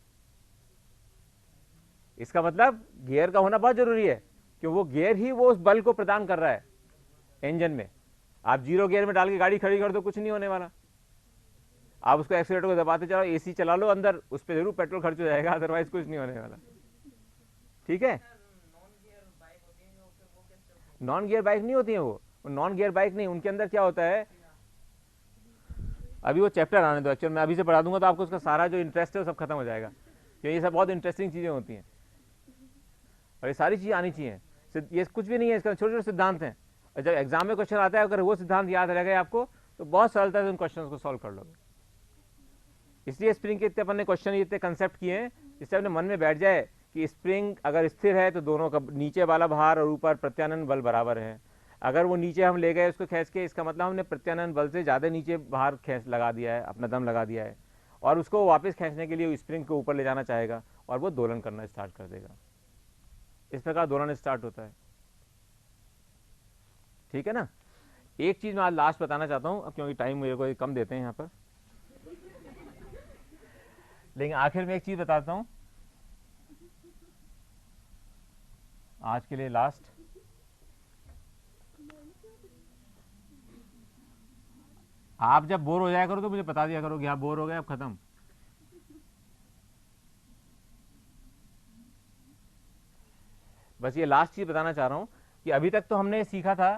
इसका मतलब गियर का होना बहुत जरूरी है, कि वो गियर ही वो उस बल को प्रदान कर रहा है इंजन में। आप 0 गियर में डाल के गाड़ी खड़ी कर दो, कुछ नहीं होने वाला। आप उसको एक्सीलरेटर को दबाते चलाओ, एसी चला लो अंदर, उस पर जरूर पेट्रोल खर्च हो जाएगा, अदरवाइज कुछ नहीं होने वाला। ठीक है, नॉन गियर बाइक नहीं होती है वो नॉन गियर बाइक नहीं, उनके अंदर क्या होता है, अभी वो चैप्टर आने दो, एक्चुअल मैं अभी से पढ़ा दूंगा तो आपको उसका सारा जो इंटरेस्ट है वो सब खत्म हो जाएगा, क्योंकि ये सब बहुत इंटरेस्टिंग चीजें होती हैं और ये सारी चीजें आनी चाहिए। ये कुछ भी नहीं है, इसका छोटे छोटे सिद्धांत हैं, और जब एग्जाम में क्वेश्चन आता है अगर वो सिद्धांत याद रह गए आपको तो बहुत सरलता से उन क्वेश्चन को सॉल्व कर लोगे। इसलिए स्प्रिंग के इतने अपन ने क्वेश्चन, इतने कंसेप्ट किए हैं जिससे अपने मन में बैठ जाए कि स्प्रिंग अगर स्थिर है तो दोनों का नीचे वाला भार और ऊपर प्रत्यानयन बल बराबर है। अगर वो नीचे हम ले गए उसको खींच के, इसका मतलब हमने प्रत्यानयन बल से ज़्यादा नीचे भार खींच लगा दिया है, अपना दम लगा दिया है, और उसको वापस खींचने के लिए स्प्रिंग को ऊपर ले जाना चाहेगा और वो दोलन करना स्टार्ट कर देगा। इस प्रकार दोलन स्टार्ट होता है। ठीक है ना। एक चीज़ मैं आज लास्ट बताना चाहता हूँ, अब क्योंकि टाइम मेरे को कम देते हैं यहाँ पर, लेकिन आखिर में एक चीज़ बताता हूँ आज के लिए लास्ट। आप जब बोर हो जाया करो तो मुझे बता दिया करो कि आप बोर हो गए, अब खत्म। बस ये लास्ट चीज बताना चाह रहा हूं कि अभी तक तो हमने सीखा था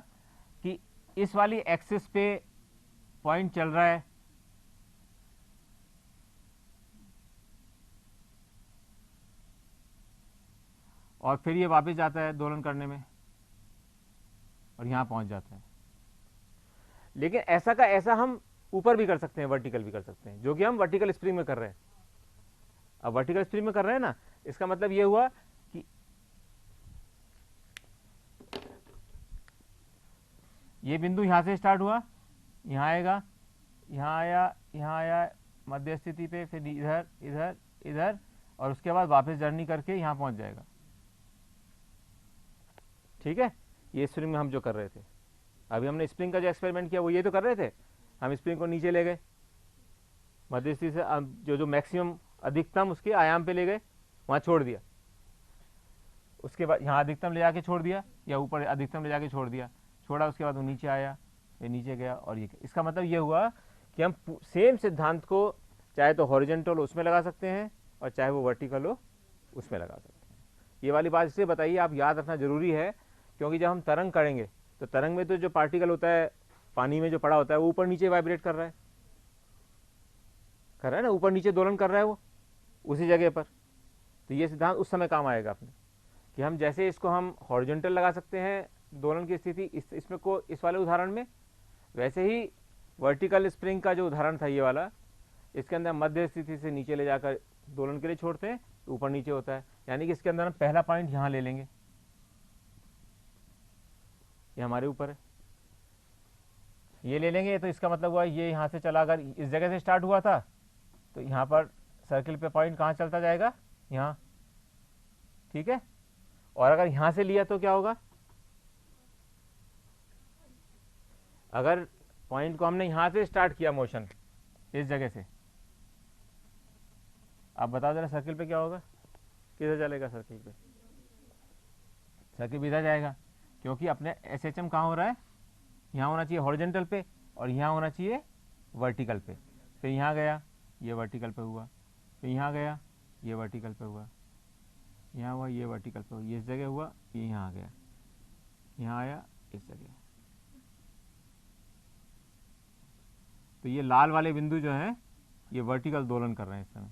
कि इस वाली एक्सिस पे पॉइंट चल रहा है, और फिर ये वापस जाता है दोलन करने में और यहां पहुंच जाता है। लेकिन ऐसा का ऐसा हम ऊपर भी कर सकते हैं, वर्टिकल भी कर सकते हैं, जो कि हम वर्टिकल स्प्रिंग में कर रहे हैं। अब वर्टिकल स्प्रिंग में कर रहे हैं ना, इसका मतलब ये हुआ कि ये बिंदु यहां से स्टार्ट हुआ, यहां आएगा, यहां आया, यहां आया मध्य स्थिति पे, फिर इधर इधर इधर, और उसके बाद वापस जर्नी करके यहां पहुंच जाएगा। ठीक है, ये स्प्रिंग में हम जो कर रहे थे, अभी हमने स्प्रिंग का जो एक्सपेरिमेंट किया वो ये तो कर रहे थे, हम स्प्रिंग को नीचे ले गए, मध्य स्थिति से जो मैक्सिमम अधिकतम उसके आयाम पे ले गए, वहां छोड़ दिया, उसके बाद यहाँ अधिकतम ले जाके छोड़ दिया, या ऊपर अधिकतम ले जाके छोड़ दिया, छोड़ा, उसके बाद वो नीचे आया, ये नीचे गया, और ये। इसका मतलब ये हुआ कि हम सेम सिद्धांत को चाहे तो हॉरिजॉन्टल उसमें लगा सकते हैं और चाहे वो वर्टिकल हो उसमें लगा सकते हैं। ये वाली बात इसलिए बताइए, आप याद रखना जरूरी है, क्योंकि जब हम तरंग करेंगे तो तरंग में तो जो पार्टिकल होता है पानी में जो पड़ा होता है वो ऊपर नीचे वाइब्रेट कर रहा है ना, ऊपर नीचे दोलन कर रहा है वो उसी जगह पर। तो ये सिद्धांत उस समय काम आएगा अपने, कि हम जैसे इसको हम हॉरिजॉन्टल लगा सकते हैं दोलन की स्थिति इसमें को इस वाले उदाहरण में, वैसे ही वर्टिकल स्प्रिंग का जो उदाहरण था ये वाला, इसके अंदर मध्य स्थिति से नीचे ले जाकर दोलन के लिए छोड़ते हैं, तो ऊपर नीचे होता है, यानी कि इसके अंदर हम पहला पॉइंट यहाँ ले लेंगे, ये हमारे ऊपर है, ये ले लेंगे। तो इसका मतलब हुआ ये यहाँ से चला, अगर इस जगह से स्टार्ट हुआ था तो यहाँ पर सर्किल पे पॉइंट कहाँ चलता जाएगा, यहाँ, ठीक है। और अगर यहाँ से लिया तो क्या होगा, अगर पॉइंट को हमने यहाँ से स्टार्ट किया मोशन इस जगह से, आप बताओ जरा सर्किल पे क्या होगा, किधर चलेगा सर्किल पे, सर्किल भी इधर जाएगा, क्योंकि अपने SHM कहाँ हो रहा है, यहाँ होना चाहिए हॉरिजेंटल पे और यहाँ होना चाहिए वर्टिकल पे। फिर यहाँ गया ये वर्टिकल पे हुआ, फिर यहाँ गया ये वर्टिकल पे हुआ, यहाँ हुआ ये वर्टिकल पे हुआ, ये इस जगह हुआ, ये यहाँ आ गया, यहाँ आया इस जगह। तो ये लाल वाले बिंदु जो हैं ये वर्टिकल दोलन कर रहे हैं इस समय,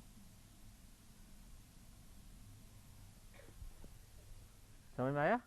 समझ में आया।